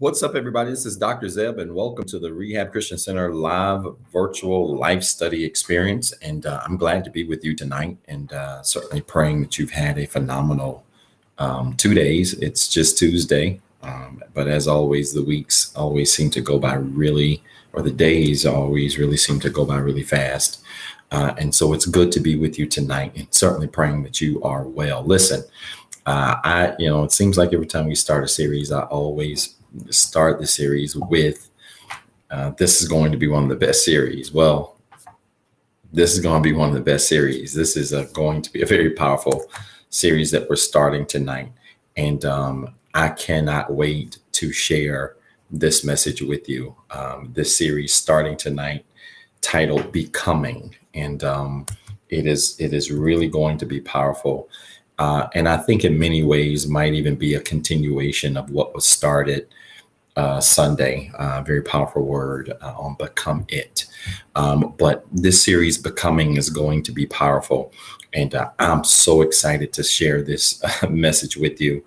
What's up, everybody? This is Dr. Zeb, and welcome to the Rehab Christian Center live virtual life study experience. And I'm glad to be with you tonight, and certainly praying that you've had a phenomenal 2 days. It's just Tuesday, but as always, the weeks always seem to go by the days always really seem to go by really fast. And so it's good to be with you tonight, and certainly praying that you are well. Listen, it seems like every time we start a series, I always start the series with this is going to be one of the best series. Well, this is going to be one of the best series. This is going to be a very powerful series that we're starting tonight. And I cannot wait to share this message with you. This series starting tonight, titled Becoming. And it is really going to be powerful. And I think in many ways might even be a continuation of what was started Sunday. Very powerful word on Become It. But this series, Becoming, is going to be powerful. And I'm so excited to share this message with you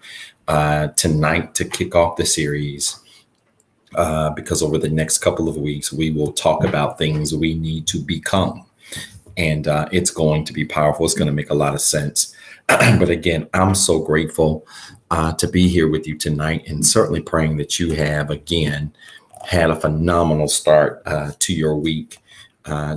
tonight to kick off the series. Because over the next couple of weeks, we will talk about things we need to become. And it's going to be powerful. It's going to make a lot of sense. But again, I'm so grateful to be here with you tonight, and certainly praying that you have, again, had a phenomenal start to your week,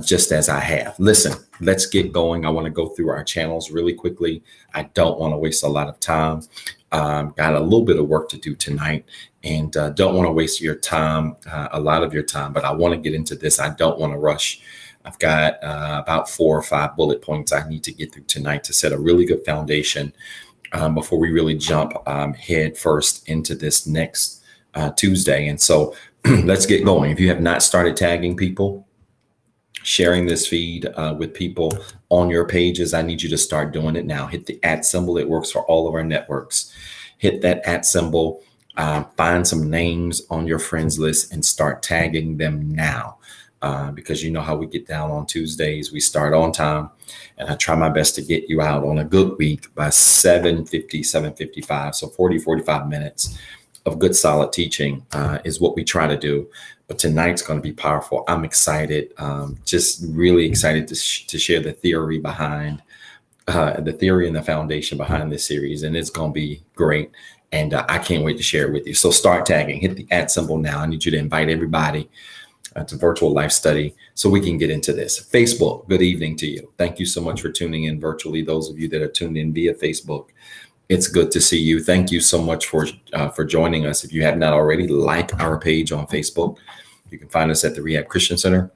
just as I have. Listen, let's get going. I want to go through our channels really quickly. I don't want to waste a lot of time. Got a little bit of work to do tonight, and don't want to waste your time, a lot of your time, but I want to get into this. I don't want to rush. I've got about 4 or 5 bullet points I need to get through tonight to set a really good foundation before we really jump head first into this next Tuesday. And so let's get going. If you have not started tagging people, sharing this feed with people on your pages, I need you to start doing it now. Hit the @ symbol. It works for all of our networks. Hit that @ symbol. Find some names on your friends list and start tagging them now. Because you know how we get down on Tuesdays. We start on time, and I try my best to get you out on a good week by 7:50, 7:55. So 45 minutes of good, solid teaching is what we try to do. But tonight's going to be powerful. I'm excited, just really excited to share the theory behind the theory and the foundation behind this series. And it's going to be great. And I can't wait to share it with you. So start tagging. Hit the @ symbol now. I need you to invite everybody to virtual life study so we can get into this. Facebook, good evening to you. Thank you so much for tuning in virtually. Those of you that are tuned in via Facebook, it's good to see you. Thank you so much for joining us. If you have not already, like our page on Facebook. You can find us at the Rehab Christian Center.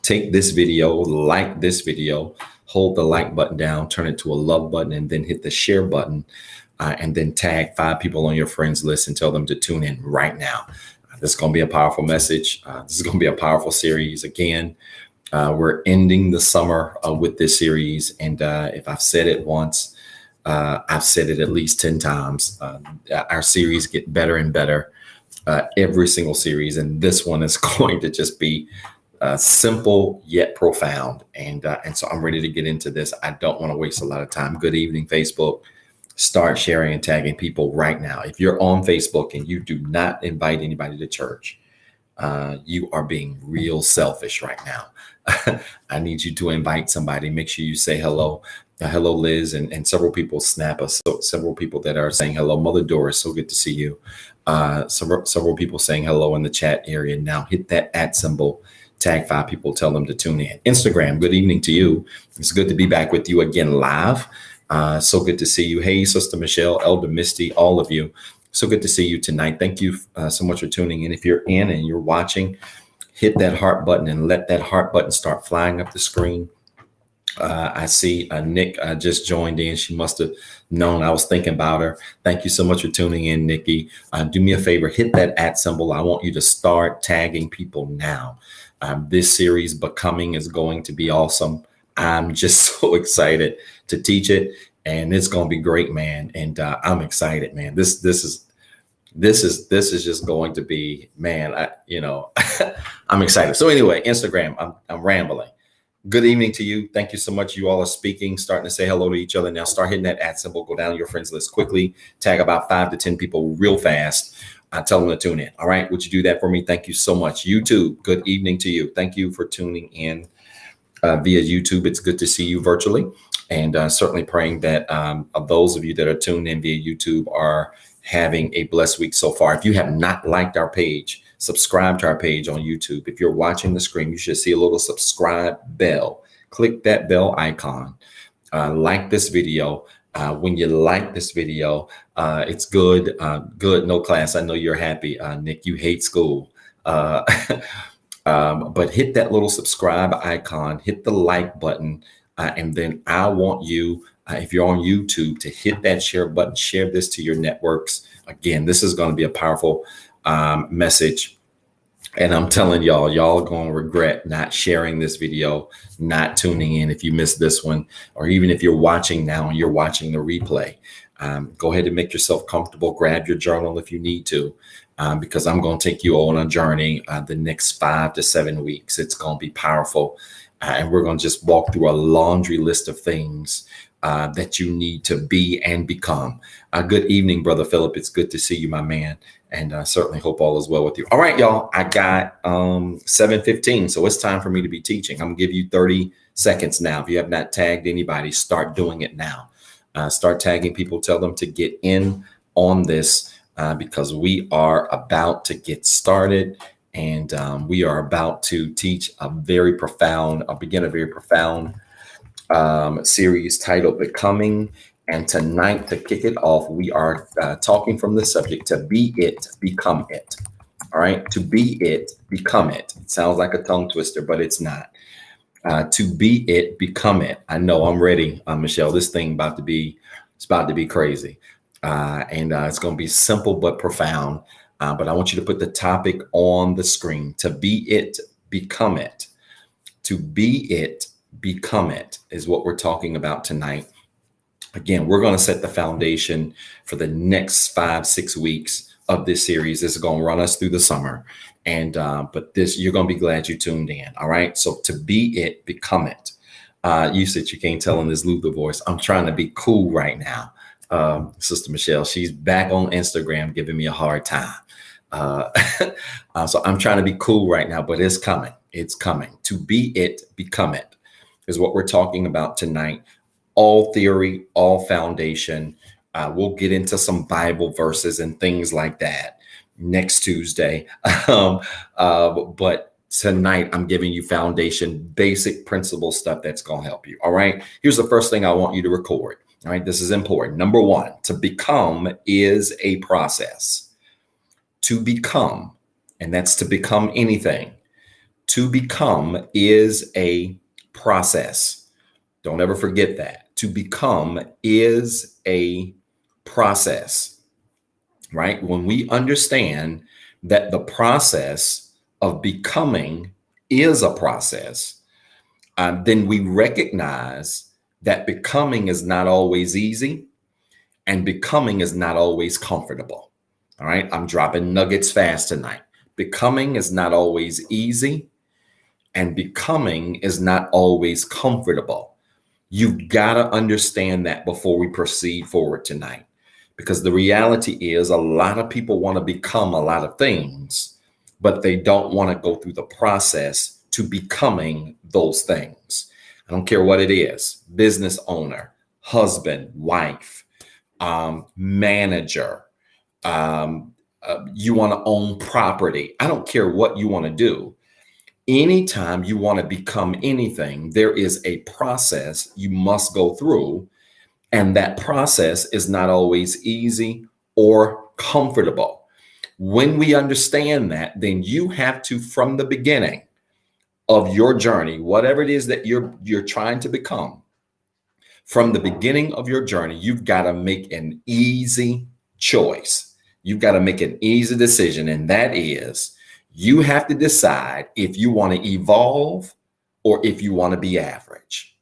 Take this video, like this video, hold the like button down, turn it to a love button, and then hit the share button, and then tag 5 people on your friends list and tell them to tune in right now. This is going to be a powerful message. This is going to be a powerful series. Again, we're ending the summer with this series. And if I've said it once, I've said it at least 10 times. Our series get better and better every single series. And this one is going to just be simple yet profound. And so I'm ready to get into this. I don't want to waste a lot of time. Good evening, Facebook. Start sharing and tagging people right now. If you're on Facebook and you do not invite anybody to church, you are being real selfish right now. I need you to invite somebody. Make sure you say hello. Hello, Liz, and several people snap us. So several people that are saying hello. Mother Doris, so good to see you. Several people saying hello in the chat area. Now hit that @ symbol. Tag 5 people. Tell them to tune in. Instagram, good evening to you. It's good to be back with you again live. So good to see you. Hey, Sister Michelle, Elder Misty, all of you. So good to see you tonight. Thank you so much for tuning in. If you're in and you're watching, hit that heart button and let that heart button start flying up the screen. I see Nick just joined in. She must have known I was thinking about her. Thank you so much for tuning in, Nikki. Do me a favor, hit that @ symbol. I want you to start tagging people now. This series, Becoming, is going to be awesome. I'm just so excited to teach it, and it's going to be great, man. And I'm excited, man. This is just going to be, man. I'm excited. So anyway, Instagram. I'm rambling. Good evening to you. Thank you so much. You all are speaking, starting to say hello to each other. Now start hitting that @ symbol. Go down your friends list quickly. Tag about 5 to 10 people real fast. tell them to tune in. All right. Would you do that for me? Thank you so much. YouTube, good evening to you. Thank you for tuning in via YouTube. It's good to see you virtually. And certainly praying that of those of you that are tuned in via YouTube are having a blessed week so far. If you have not liked our page, subscribe to our page on YouTube. If you're watching the screen, you should see a little subscribe bell. Click that bell icon. Like this video. When you like this video, it's good. Good. No class. I know you're happy. Nick, you hate school. But hit that little subscribe icon, hit the like button. And then I want you, if you're on YouTube, to hit that share button, share this to your networks. Again, this is going to be a powerful message. And I'm telling y'all are going to regret not sharing this video, not tuning in if you missed this one, or even if you're watching now and you're watching the replay. Go ahead and make yourself comfortable. Grab your journal if you need to, because I'm going to take you on a journey the next 5 to 7 weeks. It's going to be powerful. And we're going to just walk through a laundry list of things that you need to be and become. Good evening, Brother Philip. It's good to see you, my man. And I certainly hope all is well with you. All right, y'all, I got 7:15. So it's time for me to be teaching. I'm going to give you 30 seconds now. If you have not tagged anybody, start doing it now. Start tagging people. Tell them to get in on this because we are about to get started. And we are about to teach begin a very profound series titled Becoming. And tonight, to kick it off, we are talking from the subject, to be it, become it. All right. To be it, become it. It sounds like a tongue twister, but it's not. To be it, become it. I know I'm ready, Michelle. This thing about to be crazy. And it's going to be simple but profound. But I want you to put the topic on the screen. To be it, become it. To be it, become it is what we're talking about tonight. Again, we're going to set the foundation for the next 5-6 weeks of this series. This is going to run us through the summer. And but this, you're going to be glad you tuned in. All right. So to be it, become it. You said you can't tell in this Luther voice. I'm trying to be cool right now. Sister Michelle, she's back on Instagram giving me a hard time. So I'm trying to be cool right now, but it's coming. It's coming. To be it, become it is what we're talking about tonight. All theory, all foundation. We'll get into some Bible verses and things like that next Tuesday. But tonight I'm giving you foundation, basic principle stuff that's going to help you. All right. Here's the first thing I want you to record. All right. This is important. Number one, to become is a process. To become, and that's to become anything. To become is a process. Don't ever forget that. To become is a process, right? When we understand that the process of becoming is a process, then we recognize that becoming is not always easy and becoming is not always comfortable. All right. I'm dropping nuggets fast tonight. Becoming is not always easy and becoming is not always comfortable. You've got to understand that before we proceed forward tonight, because the reality is a lot of people want to become a lot of things, but they don't want to go through the process to becoming those things. I don't care what it is: business owner, husband, wife, manager. You want to own property. I don't care what you want to do. Anytime you want to become anything, there is a process you must go through. And that process is not always easy or comfortable. When we understand that, then you have to, from the beginning of your journey, whatever it is that you're trying to become, from the beginning of your journey, you've got to make an easy choice. You've got to make an easy decision. And that is, you have to decide if you want to evolve or if you want to be average.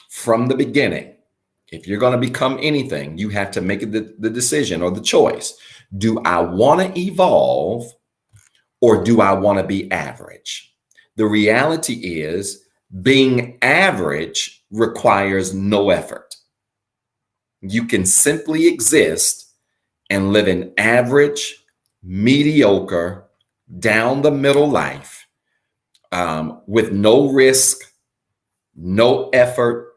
From the beginning, if you're going to become anything, you have to make the decision or the choice. Do I want to evolve or do I want to be average? The reality is, being average requires no effort. You can simply exist and live an average, mediocre, down the middle life with no risk, no effort,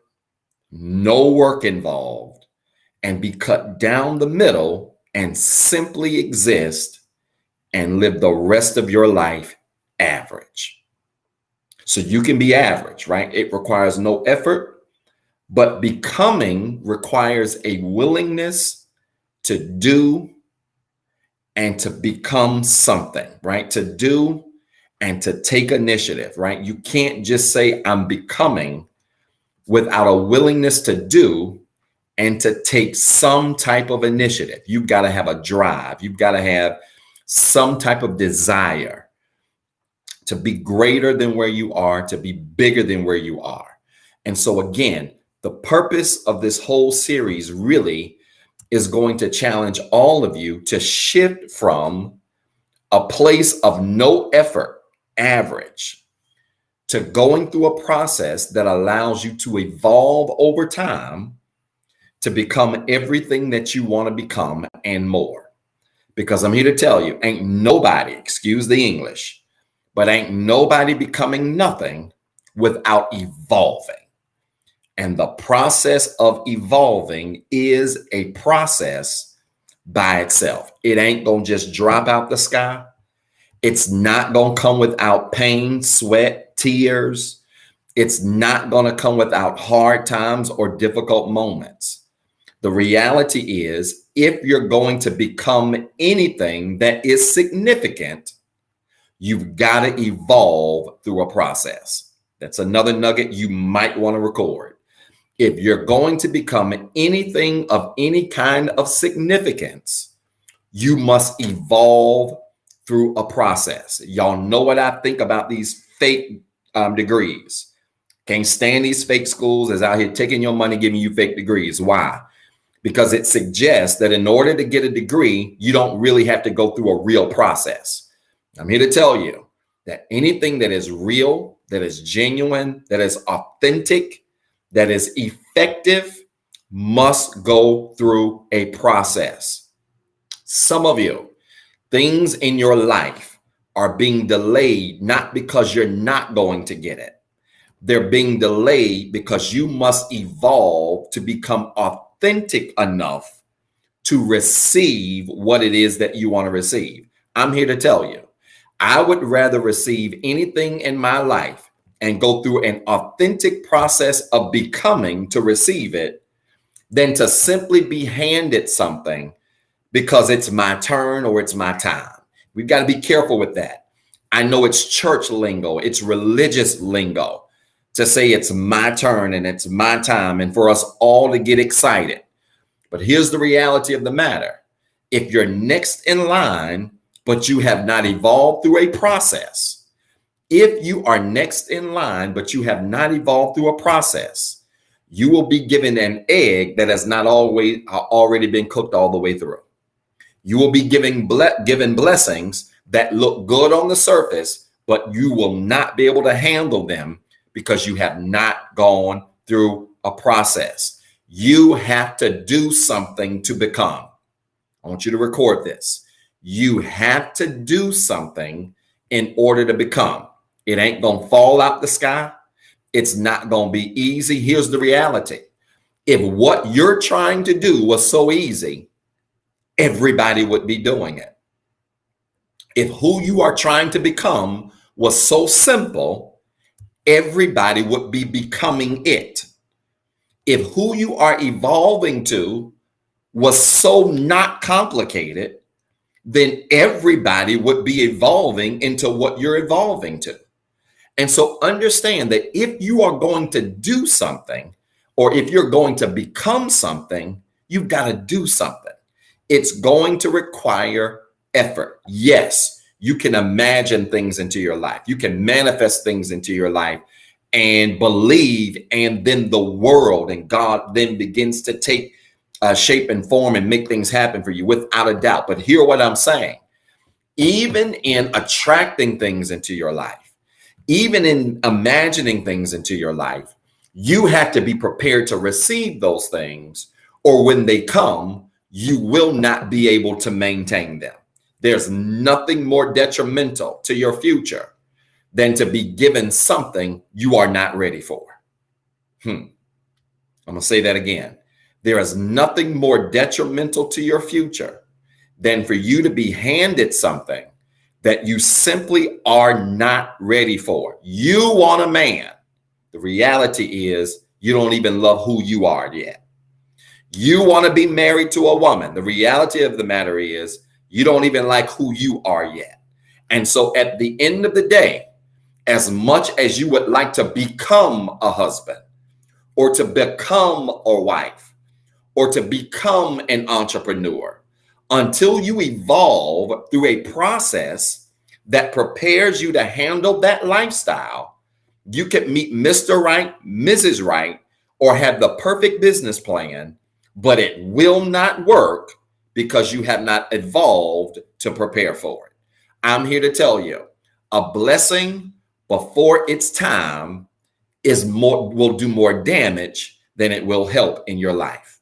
no work involved, and be cut down the middle and simply exist and live the rest of your life average. So you can be average, right? It requires no effort, but becoming requires a willingness to do and to become something, right? To do and to take initiative, right? You can't just say I'm becoming without a willingness to do and to take some type of initiative. You've got to have a drive. You've got to have some type of desire to be greater than where you are, to be bigger than where you are. And so again, the purpose of this whole series really is going to challenge all of you to shift from a place of no effort, average, to going through a process that allows you to evolve over time to become everything that you want to become and more. Because I'm here to tell you, ain't nobody, excuse the English, but ain't nobody becoming nothing without evolving. And the process of evolving is a process by itself. It ain't going to just drop out the sky. It's not going to come without pain, sweat, tears. It's not going to come without hard times or difficult moments. The reality is, if you're going to become anything that is significant, you've got to evolve through a process. That's another nugget you might want to record. If you're going to become anything of any kind of significance, you must evolve through a process. Y'all know what I think about these fake degrees. Can't stand these fake schools that's out here taking your money, giving you fake degrees. Why? Because it suggests that in order to get a degree, you don't really have to go through a real process. I'm here to tell you that anything that is real, that is genuine, that is authentic, that is effective must go through a process. Some of you, things in your life are being delayed, not because you're not going to get it. They're being delayed because you must evolve to become authentic enough to receive what it is that you want to receive. I'm here to tell you, I would rather receive anything in my life and go through an authentic process of becoming to receive it than to simply be handed something because it's my turn or it's my time. We've got to be careful with that. I know it's church lingo, it's religious lingo to say it's my turn and it's my time and for us all to get excited. But here's the reality of the matter. If you're next in line, but you have not evolved through a process, if you are next in line, but you have not evolved through a process, you will be given an egg that has not already been cooked all the way through. You will be given blessings that look good on the surface, but you will not be able to handle them because you have not gone through a process. You have to do something to become. I want you to record this. You have to do something in order to become. It ain't going to fall out the sky. It's not going to be easy. Here's the reality. If what you're trying to do was so easy, everybody would be doing it. If who you are trying to become was so simple, everybody would be becoming it. If who you are evolving to was so not complicated, then everybody would be evolving into what you're evolving to. And so understand that if you are going to do something, or if you're going to become something, you've got to do something. It's going to require effort. Yes, you can imagine things into your life. You can manifest things into your life and believe, and then the world and God then begins to take shape and form and make things happen for you without a doubt. But hear what I'm saying. Even in attracting things into your life, even in imagining things into your life, you have to be prepared to receive those things, or when they come, you will not be able to maintain them. There's nothing more detrimental to your future than to be given something you are not ready for. I'm going to say that again. There is nothing more detrimental to your future than for you to be handed something that you simply are not ready for. You want a man. The reality is you don't even love who you are yet. You want to be married to a woman. The reality of the matter is you don't even like who you are yet. And so at the end of the day, as much as you would like to become a husband or to become a wife or to become an entrepreneur, until you evolve through a process that prepares you to handle that lifestyle, you can meet Mr. Right, Mrs. Right, or have the perfect business plan, but it will not work because you have not evolved to prepare for it. I'm here to tell you, a blessing before its time will do more damage than it will help in your life.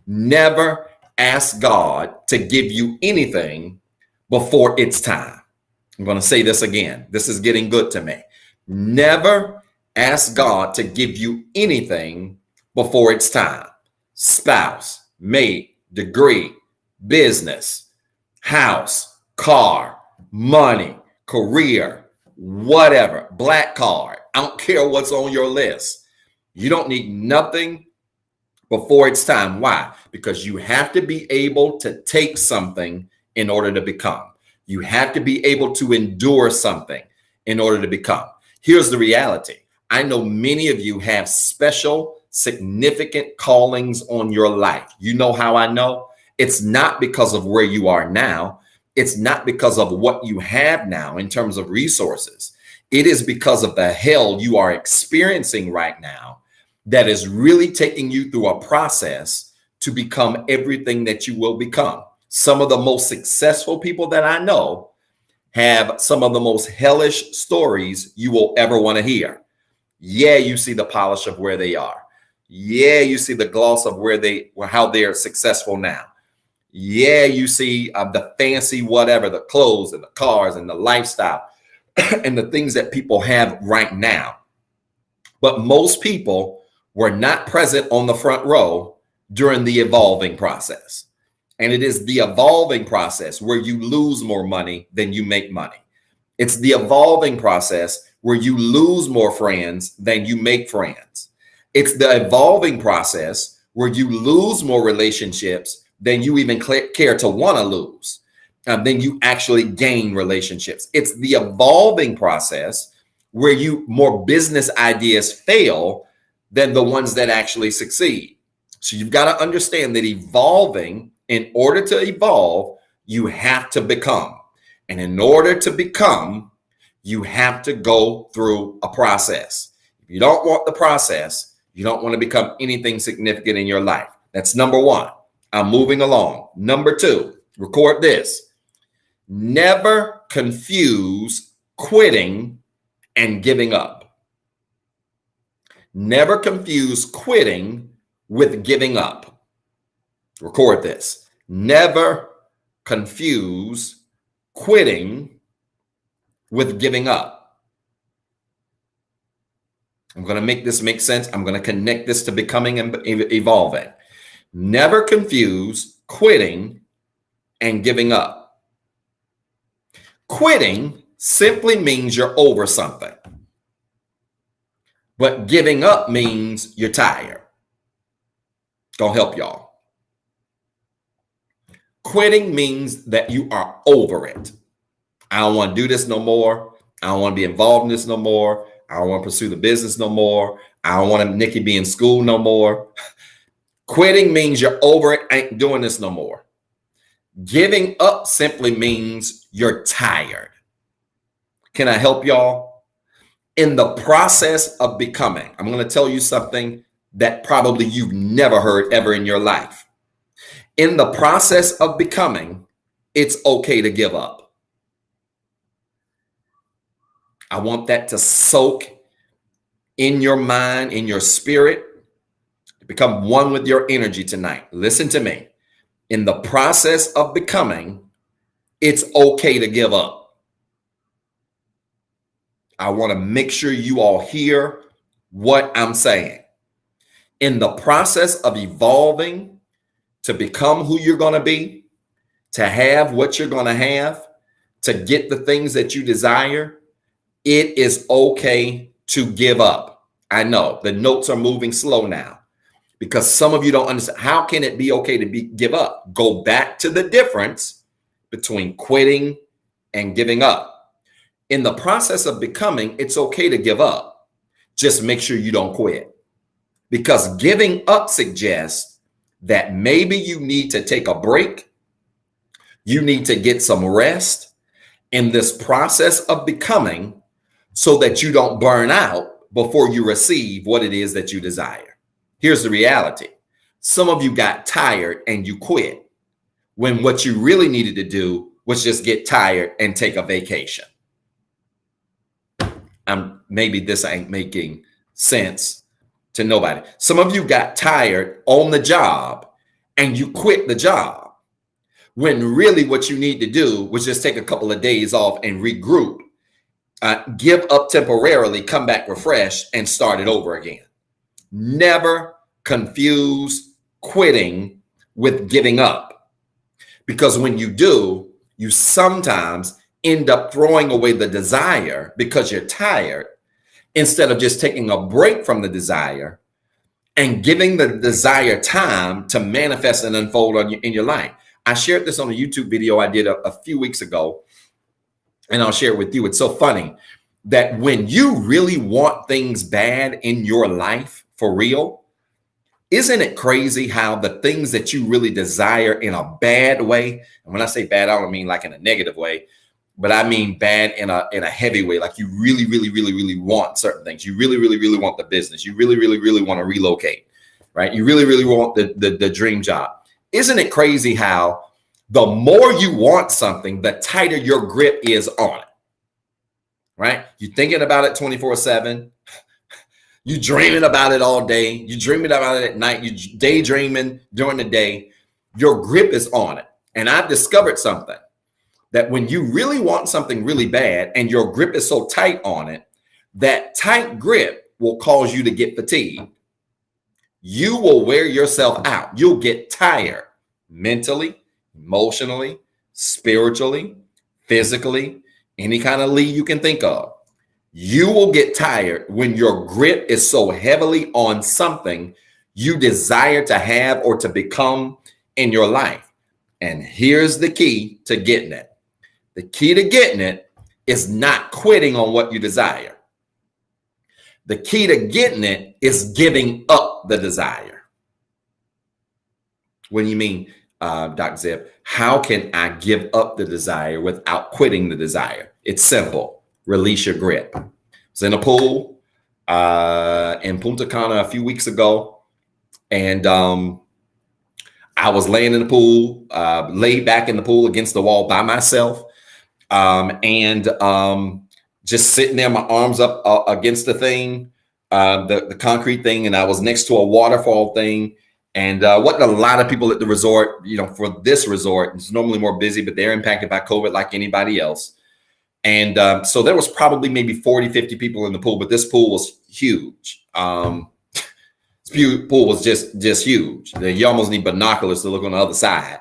Never ask God to give you anything before it's time. I'm going to say this again. This is getting good to me. Never ask God to give you anything before it's time. Spouse, mate, degree, business, house, car, money, career, whatever, black card. I don't care what's on your list. You don't need nothing before it's time. Why? Because you have to be able to take something in order to become. You have to be able to endure something in order to become. Here's the reality. I know many of you have special, significant callings on your life. You know how I know? It's not because of where you are now. It's not because of what you have now in terms of resources. It is because of the hell you are experiencing right now that is really taking you through a process to become everything that you will become. Some of the most successful people that I know have some of the most hellish stories you will ever want to hear. Yeah, you see the polish of where they are. Yeah, you see the gloss of how they are successful now. Yeah, you see the fancy whatever, the clothes and the cars and the lifestyle and the things that people have right now. But most people were not present on the front row during the evolving process. And it is the evolving process where you lose more money than you make money. It's the evolving process where you lose more friends than you make friends. It's the evolving process where you lose more relationships than you even care to want to lose. Then you actually gain relationships. It's the evolving process where more business ideas fail than the ones that actually succeed. So you've got to understand that in order to evolve, you have to become. And in order to become, you have to go through a process. If you don't want the process, you don't want to become anything significant in your life. That's number one. I'm moving along. Number two, record this. Never confuse quitting and giving up. Never confuse quitting with giving up. Record this. Never confuse quitting with giving up. I'm going to make this make sense. I'm going to connect this to becoming and evolving. Never confuse quitting and giving up. Quitting simply means you're over something. But giving up means you're tired. Gonna help y'all. Quitting means that you are over it. I don't want to do this no more. I don't want to be involved in this no more. I don't want to pursue the business no more. I don't want Nikki be in school no more. Quitting means you're over it, ain't doing this no more. Giving up simply means you're tired. Can I help y'all? In the process of becoming, I'm going to tell you something that probably you've never heard ever in your life. In the process of becoming, it's okay to give up. I want that to soak in your mind, in your spirit, to become one with your energy tonight. Listen to me. In the process of becoming, it's okay to give up. I want to make sure you all hear what I'm saying. In the process of evolving to become who you're going to be, to have what you're going to have, to get the things that you desire, it is okay to give up. I know the notes are moving slow now because some of you don't understand. How can it be okay to give up? Go back to the difference between quitting and giving up. In the process of becoming, it's okay to give up. Just make sure you don't quit, because giving up suggests that maybe you need to take a break. You need to get some rest in this process of becoming so that you don't burn out before you receive what it is that you desire. Here's the reality. Some of you got tired and you quit when what you really needed to do was just get tired and take a vacation. Maybe this ain't making sense to nobody. Some of you got tired on the job and you quit the job when really what you need to do was just take a couple of days off and regroup, give up temporarily, come back refreshed, and start it over again. Never confuse quitting with giving up, because when you do, you sometimes end up throwing away the desire because you're tired, instead of just taking a break from the desire and giving the desire time to manifest and unfold in your life. I shared this on a YouTube video I did a few weeks ago, and I'll share it with you. It's so funny that when you really want things bad in your life for real, isn't it crazy how the things that you really desire in a bad way, and when I say bad, I don't mean like in a negative way, but I mean bad in a heavy way, like you really, really, really, really want certain things. You really, really, really want the business. You really, really, really want to relocate, right? You really, really want the dream job. Isn't it crazy how the more you want something, the tighter your grip is on it, right? You're thinking about it 24/7. You're dreaming about it all day. You're dreaming about it at night. You're daydreaming during the day. Your grip is on it. And I've discovered something, that when you really want something really bad and your grip is so tight on it, that tight grip will cause you to get fatigued. You will wear yourself out. You'll get tired mentally, emotionally, spiritually, physically, any kind of lead you can think of. You will get tired when your grip is so heavily on something you desire to have or to become in your life. And here's the key to getting it. The key to getting it is not quitting on what you desire. The key to getting it is giving up the desire. What do you mean, Dr. Zeb? How can I give up the desire without quitting the desire? It's simple. Release your grip. I was in a pool in Punta Cana a few weeks ago, and I was laying in the pool, laid back in the pool against the wall by myself, and just sitting there, my arms up against the thing, the concrete thing, and I was next to a waterfall thing. And wasn't a lot of people at the resort, for this resort. It's normally more busy, but they're impacted by COVID like anybody else. And so there was probably maybe 40, 50 people in the pool, but this pool was huge. This pool was just huge. You almost need binoculars to look on the other side.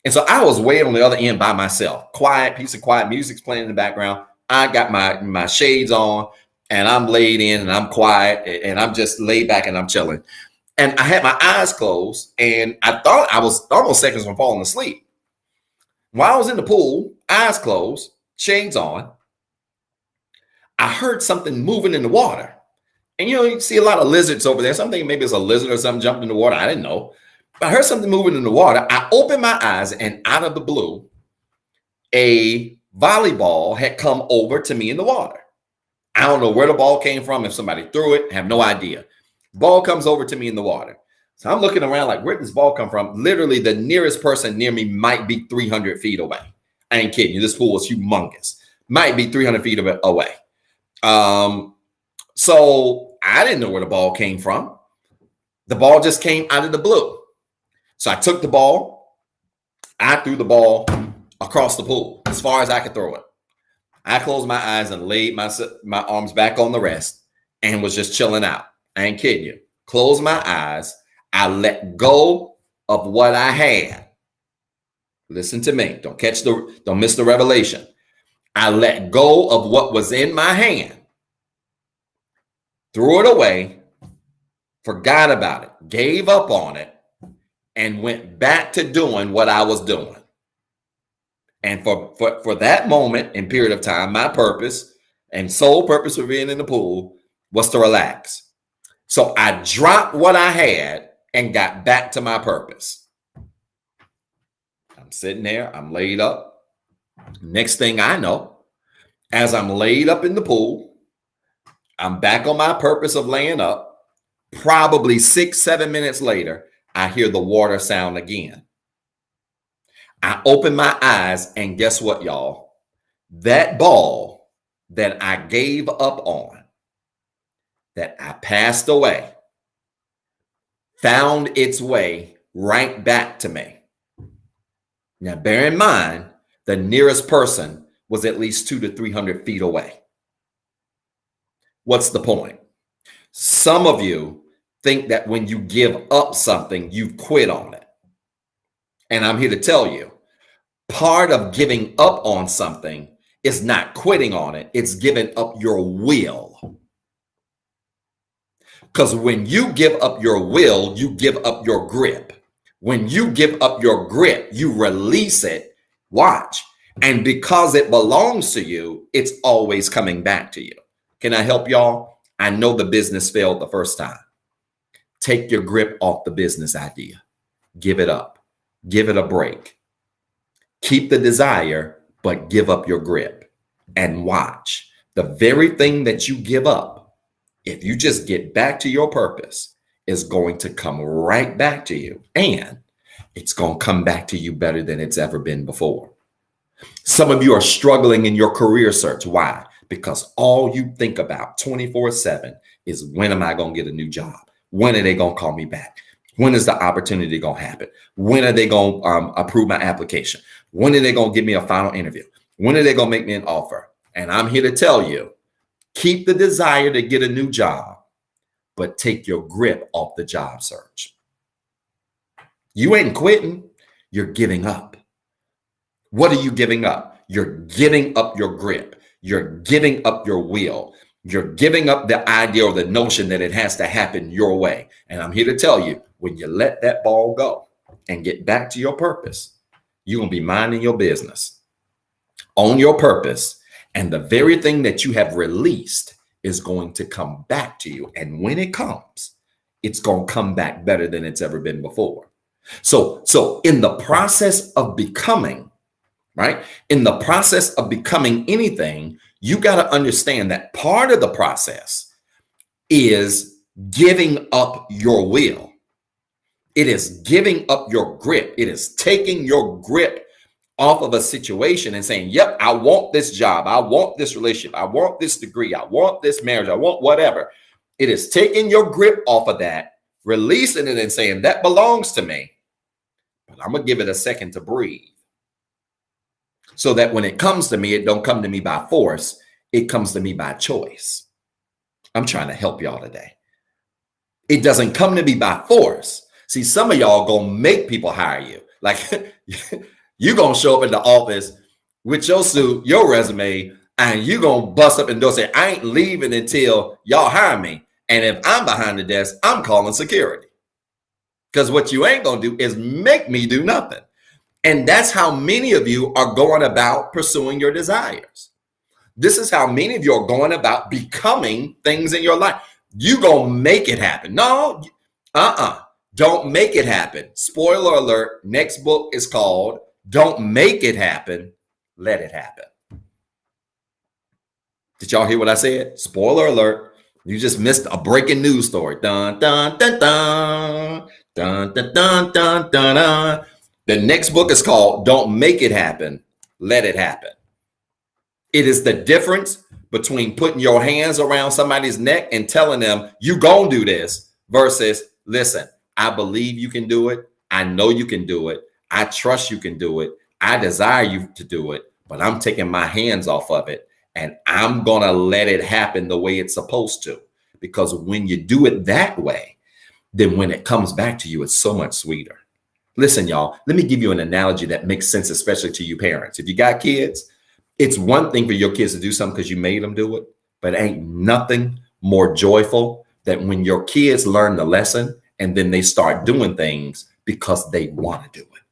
And so I was way on the other end by myself, piece of quiet, music's playing in the background. I got my shades on and I'm laid in and I'm quiet and I'm just laid back and I'm chilling. And I had my eyes closed and I thought I was almost seconds from falling asleep. While I was in the pool, eyes closed, shades on, I heard something moving in the water. And you see a lot of lizards over there. So I'm thinking maybe it's a lizard or something jumped in the water. I didn't know. But I heard something moving in the water. I opened my eyes and out of the blue, a volleyball had come over to me in the water. I don't know where the ball came from. If somebody threw it, I have no idea. Ball comes over to me in the water. So I'm looking around like, where did this ball come from? Literally, the nearest person near me might be 300 feet away. I ain't kidding you. This pool was humongous. Might be 300 feet away. So I didn't know where the ball came from. The ball just came out of the blue. So I took the ball I threw the ball across the pool as far as I could throw it. I closed my eyes and laid my arms back on the rest and was just chilling out. I ain't kidding you. Closed my eyes. I let go of what I had. Listen to me. Don't miss the revelation. I let go of what was in my hand, threw it away, forgot about it, gave up on it, and went back to doing what I was doing. And for that moment and period of time, my purpose and sole purpose for being in the pool was to relax. So I dropped what I had and got back to my purpose. I'm sitting there, I'm laid up. Next thing I know, as I'm laid up in the pool, I'm back on my purpose of laying up. Probably 6-7 minutes later, I hear the water sound again. I open my eyes, and guess what, y'all? That ball that I gave up on, that I passed away, found its way right back to me. Now, bear in mind, the nearest person was at least 200 to 300 feet away. What's the point? Some of you think that when you give up something, you've quit on it. And I'm here to tell you, part of giving up on something is not quitting on it. It's giving up your will. Because when you give up your will, you give up your grip. When you give up your grip, you release it. Watch. And because it belongs to you, it's always coming back to you. Can I help y'all? I know the business failed the first time. Take your grip off the business idea. Give it up. Give it a break. Keep the desire, but give up your grip. And watch. The very thing that you give up, if you just get back to your purpose, is going to come right back to you. And it's going to come back to you better than it's ever been before. Some of you are struggling in your career search. Why? Because all you think about 24/7 is, when am I going to get a new job? When are they going to call me back? When is the opportunity going to happen? When are they going to approve my application? When are they going to give me a final interview? When are they going to make me an offer? And I'm here to tell you, keep the desire to get a new job, but take your grip off the job search. You ain't quitting. You're giving up. What are you giving up? You're giving up your grip. You're giving up your will. You're giving up the idea or the notion that it has to happen your way. And I'm here to tell you, when you let that ball go and get back to your purpose, you're going to be minding your business, own your purpose, and the very thing that you have released is going to come back to you. And when it comes, it's going to come back better than it's ever been before. So in the process of becoming, right? In the process of becoming anything, you got to understand that part of the process is giving up your will. It is giving up your grip. It is taking your grip off of a situation and saying, yep, I want this job. I want this relationship. I want this degree. I want this marriage. I want whatever. It is taking your grip off of that, releasing it and saying, that belongs to me, but I'm going to give it a second to breathe. So that when it comes to me, it don't come to me by force. It comes to me by choice. I'm trying to help y'all today. It doesn't come to me by force. See, some of y'all gonna make people hire you. Like, you gonna show up in the office with your suit, your resume, and you gonna bust up and door say, I ain't leaving until y'all hire me. And if I'm behind the desk, I'm calling security. Because what you ain't gonna do is make me do nothing. And that's how many of you are going about pursuing your desires. This is how many of you are going about becoming things in your life. You gonna make it happen. No, don't make it happen. Spoiler alert, next book is called Don't Make It Happen, Let It Happen. Did y'all hear what I said? Spoiler alert, you just missed a breaking news story. Dun, dun, dun, dun, dun, dun, dun, dun, dun, dun. The next book is called Don't Make It Happen, Let It Happen. It is the difference between putting your hands around somebody's neck and telling them, you gonna do this, versus, listen, I believe you can do it. I know you can do it. I trust you can do it. I desire you to do it, but I'm taking my hands off of it and I'm going to let it happen the way it's supposed to. Because when you do it that way, then when it comes back to you, it's so much sweeter. Listen, y'all, let me give you an analogy that makes sense, especially to you parents. If you got kids, it's one thing for your kids to do something because you made them do it, but ain't nothing more joyful than when your kids learn the lesson and then they start doing things because they want to do it.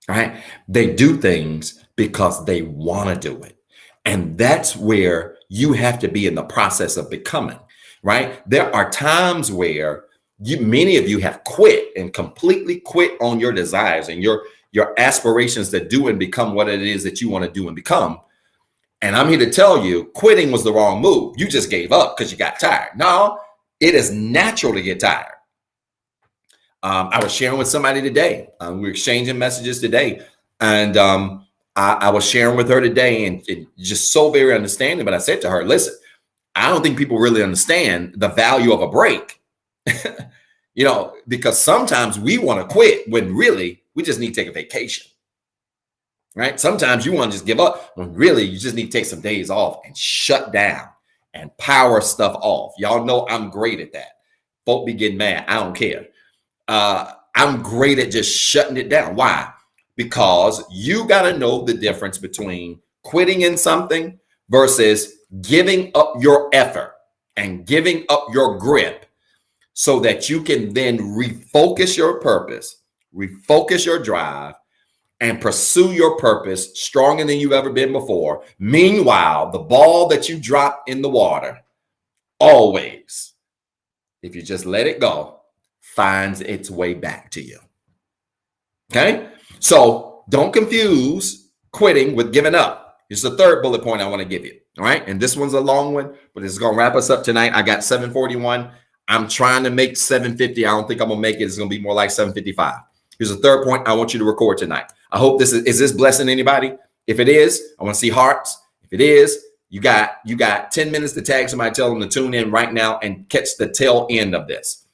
Right? They do things because they want to do it. And that's where you have to be in the process of becoming, right? There are times where many of you have quit and completely quit on your desires and your aspirations to do and become what it is that you want to do and become. And I'm here to tell you, quitting was the wrong move. You just gave up because you got tired. No, it is natural to get tired. I was sharing with somebody today. We were exchanging messages today. And I was sharing with her today and just so very understanding. But I said to her, listen, I don't think people really understand the value of a break. You know, because sometimes we want to quit when really we just need to take a vacation. Right? Sometimes you want to just give up when really you just need to take some days off and shut down and power stuff off. Y'all know I'm great at that. Folk be getting mad. I don't care. I'm great at just shutting it down. Why? Because you got to know the difference between quitting in something versus giving up your effort and giving up your grip so that you can then refocus your purpose, refocus your drive, and pursue your purpose stronger than you've ever been before. Meanwhile, the ball that you drop in the water always, if you just let it go, finds its way back to you. Okay? So don't confuse quitting with giving up. Here's the third bullet point I want to give you. All right. And this one's a long one, but it's going to wrap us up tonight. I got 7:41. I'm trying to make 7:50. I don't think I'm going to make it. It's going to be more like 7:55. Here's the third point I want you to record tonight. I hope this is this blessing anybody? If it is, I want to see hearts. If it is, you got 10 minutes to tag somebody, tell them to tune in right now and catch the tail end of this.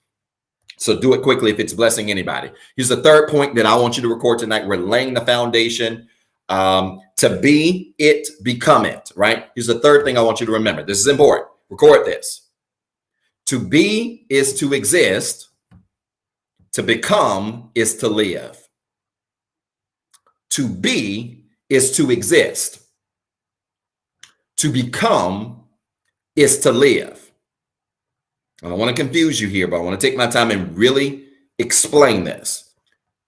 So do it quickly if it's blessing anybody. Here's the third point that I want you to record tonight. We're laying the foundation to be it, become it, right? Here's the third thing I want you to remember. This is important. Record this. To be is to exist. To become is to live. To be is to exist. To become is to live. I don't want to confuse you here, but I want to take my time and really explain this.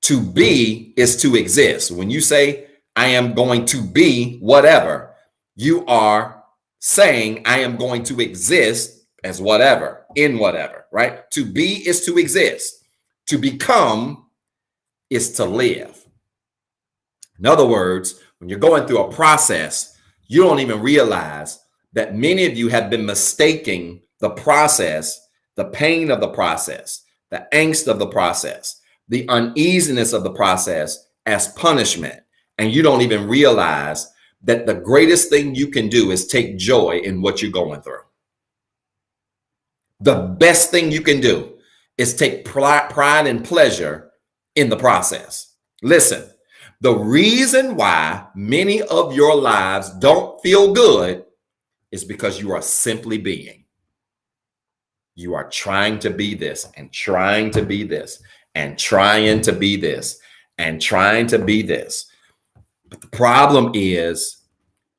To be is to exist. When you say, I am going to be whatever, you are saying, I am going to exist as whatever, in whatever, right? To be is to exist. To become is to live. In other words, when you're going through a process, you don't even realize that many of you have been mistaking the process, the pain of the process, the angst of the process, the uneasiness of the process as punishment. And you don't even realize that the greatest thing you can do is take joy in what you're going through. The best thing you can do is take pride and pleasure in the process. Listen, the reason why many of your lives don't feel good is because you are simply being. You are trying to be this and trying to be this and trying to be this and trying to be this. But the problem is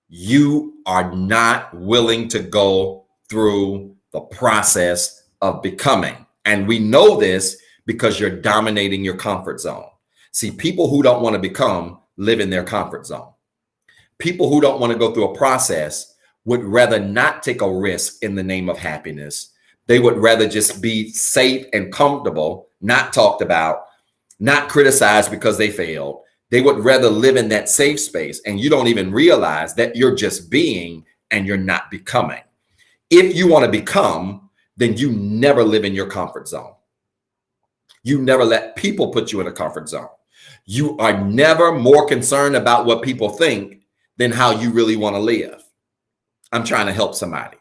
you are not willing to go through the process of becoming. And we know this because you're dominating your comfort zone. See, people who don't want to become live in their comfort zone. People who don't want to go through a process would rather not take a risk in the name of happiness. They would rather just be safe and comfortable, not talked about, not criticized because they failed. They would rather live in that safe space. And you don't even realize that you're just being and you're not becoming. If you want to become, then you never live in your comfort zone. You never let people put you in a comfort zone. You are never more concerned about what people think than how you really want to live. I'm trying to help somebody.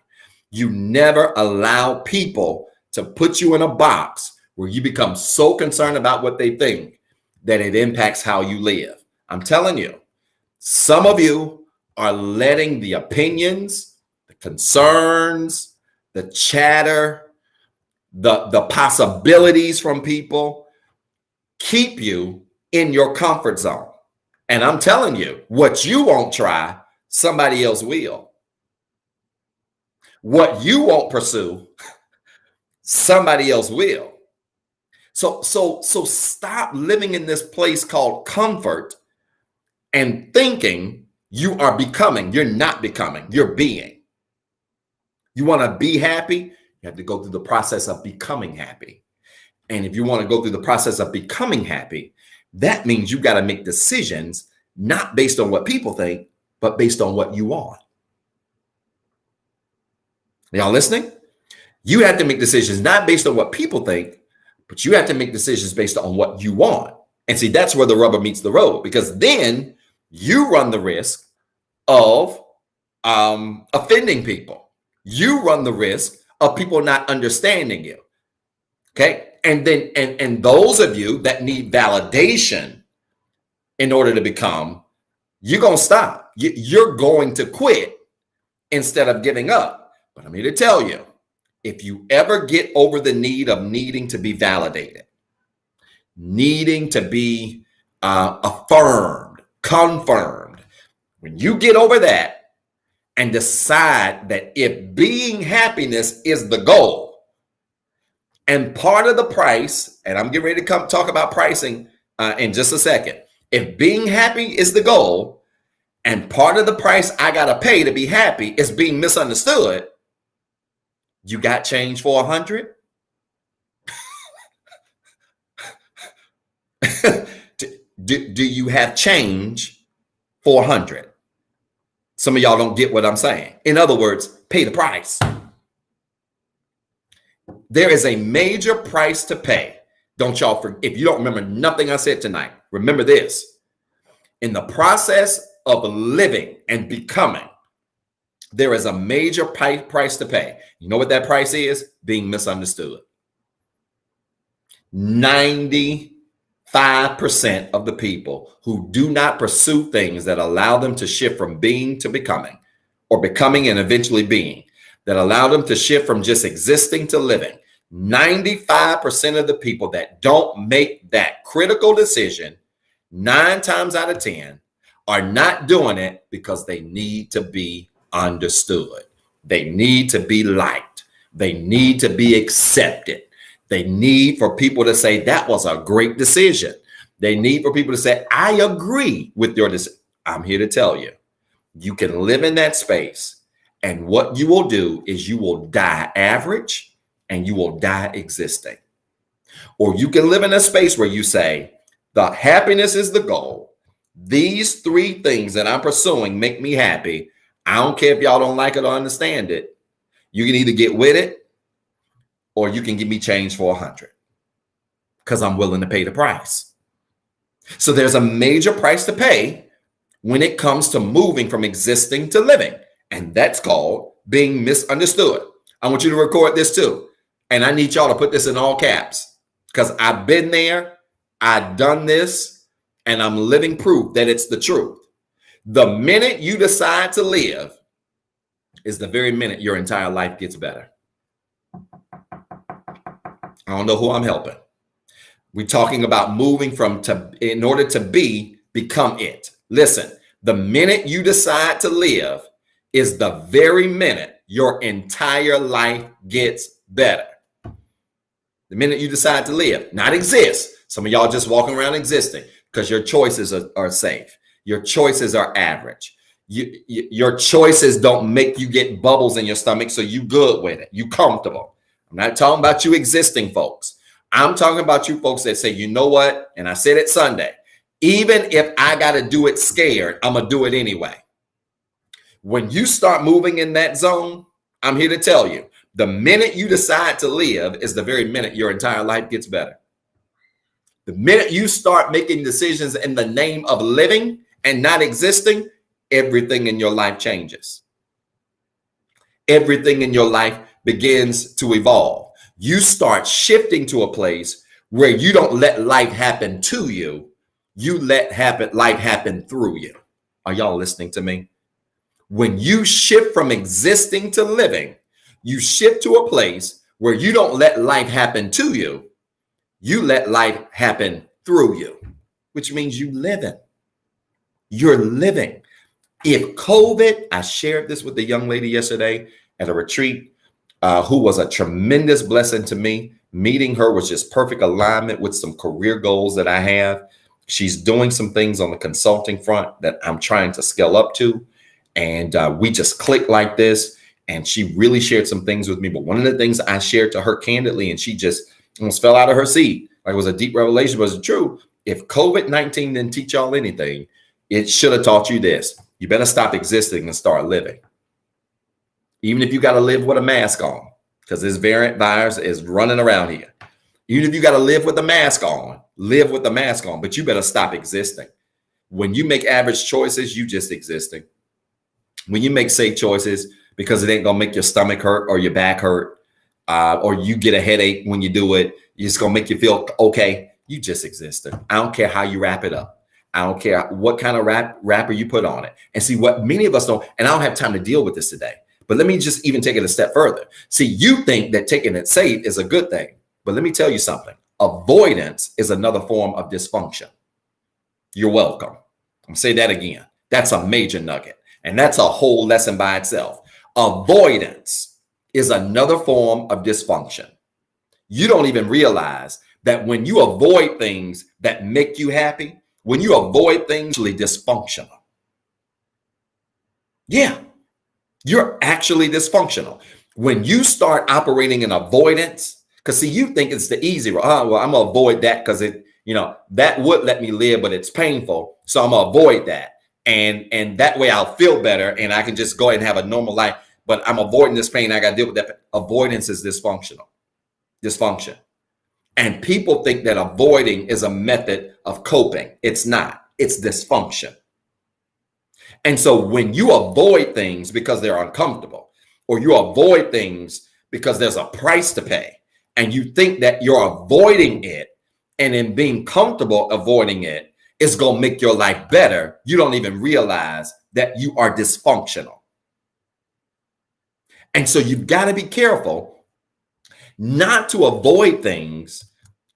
You never allow people to put you in a box where you become so concerned about what they think that it impacts how you live. I'm telling you, some of you are letting the opinions, the concerns, the chatter, the possibilities from people keep you in your comfort zone. And I'm telling you, what you won't try, somebody else will. What you won't pursue, somebody else will. So stop living in this place called comfort and thinking you are becoming. You're not becoming, you're being. You want to be happy, you have to go through the process of becoming happy. And if you want to go through the process of becoming happy, that means you got to make decisions not based on what people think, but based on what you want. Y'all listening? You have to make decisions not based on what people think, but you have to make decisions based on what you want. And see, that's where the rubber meets the road, because then you run the risk of offending people. You run the risk of people not understanding you. Okay. And then, and those of you that need validation in order to become, you're going to stop. You're going to quit instead of giving up. But I'm here to tell you, if you ever get over the need of needing to be validated, needing to be affirmed, confirmed, when you get over that and decide that if being happiness is the goal, and part of the price, and I'm getting ready to come talk about pricing in just a second. If being happy is the goal, and part of the price I got to pay to be happy is being misunderstood, you got change for 100? do you have change for 100? Some of y'all don't get what I'm saying. In other words, pay the price. There is a major price to pay. Don't y'all forget. If you don't remember nothing I said tonight, remember this. In the process of living and becoming, there is a major price to pay. You know what that price is? Being misunderstood. 95% of the people who do not pursue things that allow them to shift from being to becoming, or becoming and eventually being, that allow them to shift from just existing to living, 95% of the people that don't make that critical decision, 9 times out of 10, are not doing it because they need to be understood. They need to be liked. They need to be accepted. They need for people to say, that was a great decision. They need for people to say, I agree with your decision. I'm here to tell you, you can live in that space. And what you will do is you will die average and you will die existing. Or you can live in a space where you say, the happiness is the goal. These 3 things that I'm pursuing make me happy. I don't care if y'all don't like it or understand it. You can either get with it or you can give me change for 100 because I'm willing to pay the price. So there's a major price to pay when it comes to moving from existing to living. And that's called being misunderstood. I want you to record this too. And I need y'all to put this in all caps because I've been there. I've done this and I'm living proof that it's the truth. The minute you decide to live is the very minute your entire life gets better. I don't know who I'm helping. We're talking about moving from in order to become it. Listen, the minute you decide to live is the very minute your entire life gets better. The minute you decide to live, not exist. Some of y'all just walking around existing because your choices are safe. Your choices are average. Your choices don't make you get bubbles in your stomach, so you good with it. You comfortable. I'm not talking about you existing folks. I'm talking about you folks that say, you know what? And I said it Sunday, even if I got to do it scared, I'm going to do it anyway. When you start moving in that zone, I'm here to tell you, the minute you decide to live is the very minute your entire life gets better. The minute you start making decisions in the name of living and not existing, everything in your life changes. Everything in your life begins to evolve. You start shifting to a place where you don't let life happen to you. you let life happen through you. Are y'all listening to me? When you shift from existing to living, you shift to a place where you don't let life happen to you. You let life happen through you, which means you living. You're living. If COVID, I shared this with the young lady yesterday at a retreat, who was a tremendous blessing to me. Meeting her was just perfect alignment with some career goals that I have. She's doing some things on the consulting front that I'm trying to scale up to. And we just clicked like this. And she really shared some things with me. But one of the things I shared to her candidly, and she just almost fell out of her seat, like it was a deep revelation, was it true? If COVID-19 didn't teach y'all anything, it should have taught you this. You better stop existing and start living. Even if you got to live with a mask on, because this variant virus is running around here. Even if you got to live with a mask on, live with the mask on, but you better stop existing. When you make average choices, you just existing. When you make safe choices, because it ain't going to make your stomach hurt or your back hurt, or you get a headache when you do it, it's going to make you feel okay. You just existing. I don't care how you wrap it up. I don't care what kind of wrapper you put on it. And see, what many of us don't, and I don't have time to deal with this today, but let me just even take it a step further. See, you think that taking it safe is a good thing, but let me tell you something. Avoidance is another form of dysfunction. You're welcome. I'm gonna say that again. That's a major nugget, and that's a whole lesson by itself. Avoidance is another form of dysfunction. You don't even realize that when you avoid things that make you happy, when you avoid things really dysfunctional. Yeah, you're actually dysfunctional. When you start operating in avoidance, because see, you think it's the easy route. Oh, well, I'm gonna avoid that because it, that would let me live, but it's painful. So I'm gonna avoid that. And that way I'll feel better and I can just go ahead and have a normal life. But I'm avoiding this pain. I gotta deal with that. Avoidance is dysfunction. And people think that avoiding is a method of coping. It's not. It's dysfunction. And so when you avoid things because they're uncomfortable, or you avoid things because there's a price to pay, and you think that you're avoiding it, and in being comfortable avoiding it is going to make your life better, you don't even realize that you are dysfunctional. And so you've got to be careful not to avoid things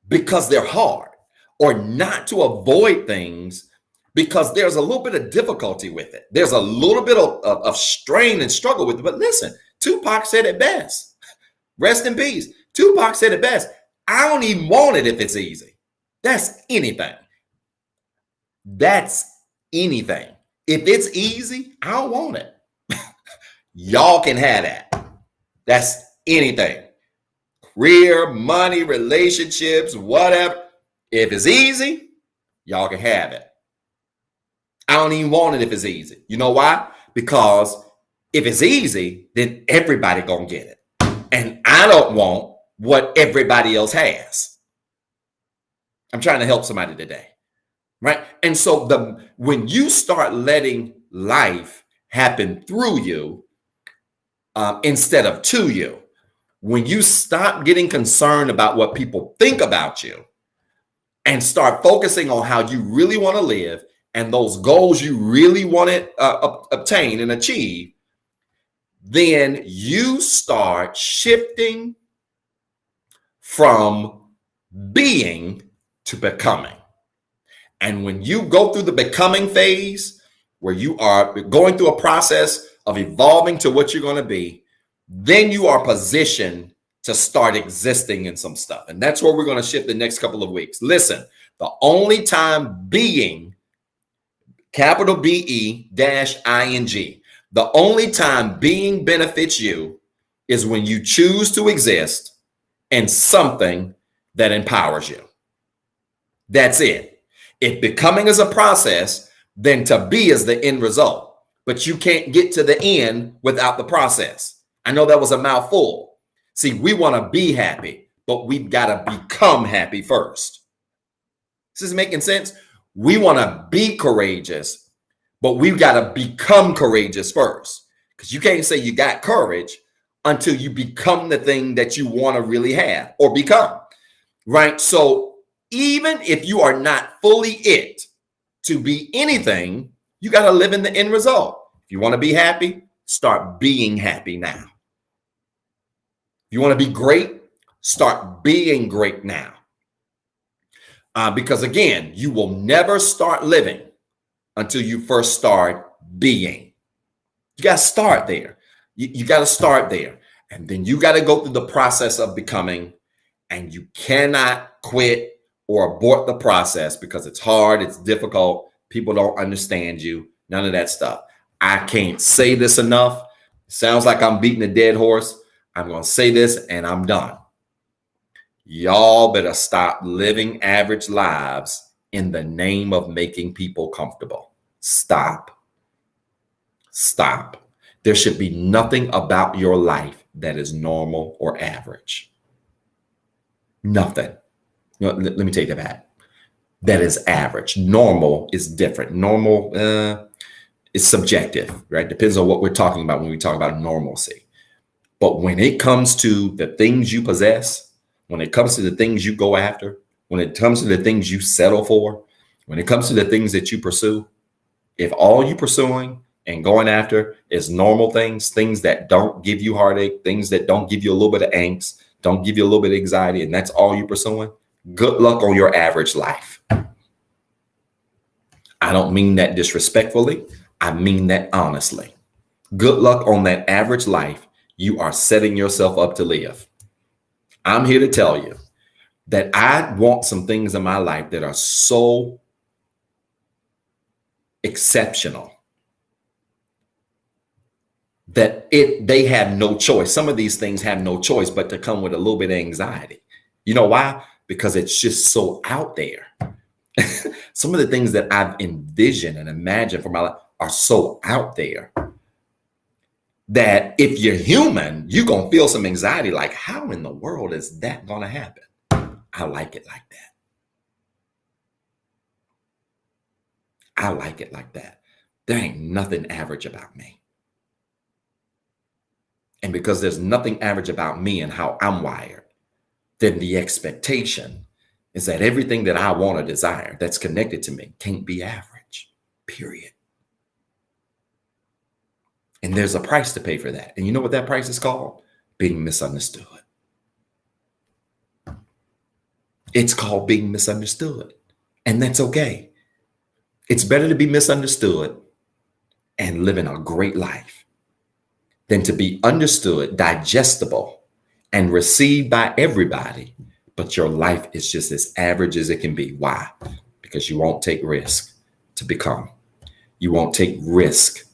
because they're hard, or not to avoid things because there's a little bit of difficulty with it. There's a little bit of strain and struggle with it. But listen, Tupac said it best. Rest in peace. Tupac said it best. I don't even want it if it's easy. That's anything. That's anything. If it's easy, I don't want it. Y'all can have that. That's anything. Career, money, relationships, whatever. If it's easy, y'all can have it. I don't even want it if it's easy. You know why? Because if it's easy, then everybody gonna get it. And I don't want what everybody else has. I'm trying to help somebody today, right? And so when you start letting life happen through you instead of to you, when you stop getting concerned about what people think about you and start focusing on how you really want to live and those goals you really want to obtain and achieve, then you start shifting from being to becoming. And when you go through the becoming phase, where you are going through a process of evolving to what you're going to be, then you are positioned to start existing in some stuff. And that's where we're going to shift the next couple of weeks. Listen, the only time being, capital BE-ing, the only time being benefits you is when you choose to exist in something that empowers you. That's it. If becoming is a process, then to be is the end result. But you can't get to the end without the process. I know that was a mouthful. See, we want to be happy, but we've got to become happy first. This is making sense. We want to be courageous, but we've got to become courageous first. Because you can't say you got courage until you become the thing that you want to really have or become, right? So even if you are not fully it, to be anything, you got to live in the end result. If you want to be happy, start being happy now. If you want to be great, start being great now. Because again, you will never start living until you first start being. You got to start there. You got to start there. And then you got to go through the process of becoming, and you cannot quit or abort the process because it's hard, it's difficult, people don't understand you, none of that stuff. I can't say this enough. It sounds like I'm beating a dead horse. I'm going to say this and I'm done. Y'all better stop living average lives in the name of making people comfortable. Stop. Stop. There should be nothing about your life that is normal or average. Nothing. Let me take that back. That is average. Normal is different. Normal is subjective, right? Depends on what we're talking about when we talk about normalcy. But when it comes to the things you possess, when it comes to the things you go after, when it comes to the things you settle for, when it comes to the things that you pursue, if all you're pursuing and going after is normal things, things that don't give you heartache, things that don't give you a little bit of angst, don't give you a little bit of anxiety, and that's all you're pursuing, good luck on your average life. I don't mean that disrespectfully. I mean that honestly. Good luck on that average life you are setting yourself up to live. I'm here to tell you that I want some things in my life that are so exceptional that they have no choice. Some of these things have no choice but to come with a little bit of anxiety. You know why? Because it's just so out there. Some of the things that I've envisioned and imagined for my life are so out there that if you're human, you're going to feel some anxiety. Like, how in the world is that going to happen? I like it like that. I like it like that. There ain't nothing average about me. And because there's nothing average about me and how I'm wired, then the expectation is that everything that I want or desire that's connected to me can't be average, period. And there's a price to pay for that. And you know what that price is called? Being misunderstood. It's called being misunderstood. And that's okay. It's better to be misunderstood and living a great life than to be understood, digestible, and received by everybody, but your life is just as average as it can be. Why? Because you won't take risk to become. You won't take risk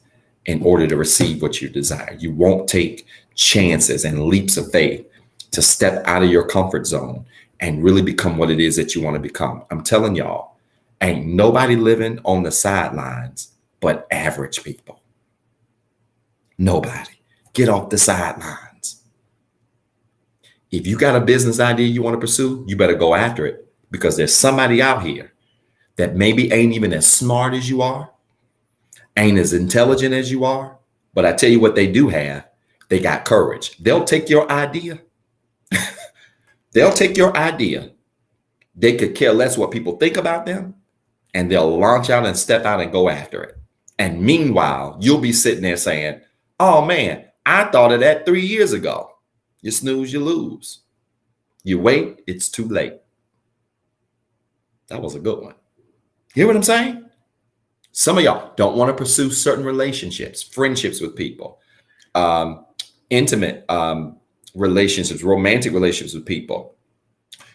in order to receive what you desire. You won't take chances and leaps of faith to step out of your comfort zone and really become what it is that you want to become. I'm telling y'all, ain't nobody living on the sidelines but average people. Nobody. Get off the sidelines. If you got a business idea you want to pursue, you better go after it, because there's somebody out here that maybe ain't even as smart as you are, ain't as intelligent as you are, but I tell you what they do have. They got courage. They'll take your idea. They'll take your idea. They could care less what people think about them, and they'll launch out and step out and go after it. And meanwhile, you'll be sitting there saying, oh man, I thought of that 3 years ago. You snooze, you lose. You wait, it's too late. That was a good one. You hear what I'm saying? Some of y'all don't want to pursue certain relationships, friendships with people, intimate relationships, romantic relationships with people.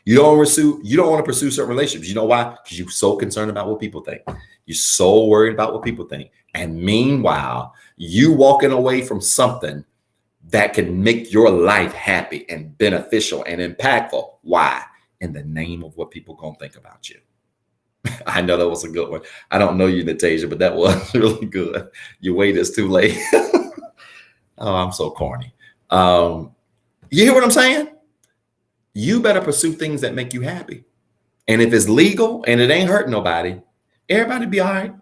You don't want to pursue certain relationships. You know why? Because you're so concerned about what people think. You're so worried about what people think. And meanwhile, you walking away from something that can make your life happy and beneficial and impactful. Why? In the name of what people gonna think about you. I know that was a good one. I don't know you, Natasha, but that was really good. Your wait is too late. Oh, I'm so corny. You hear what I'm saying? You better pursue things that make you happy. And if it's legal and it ain't hurting nobody, everybody be all right.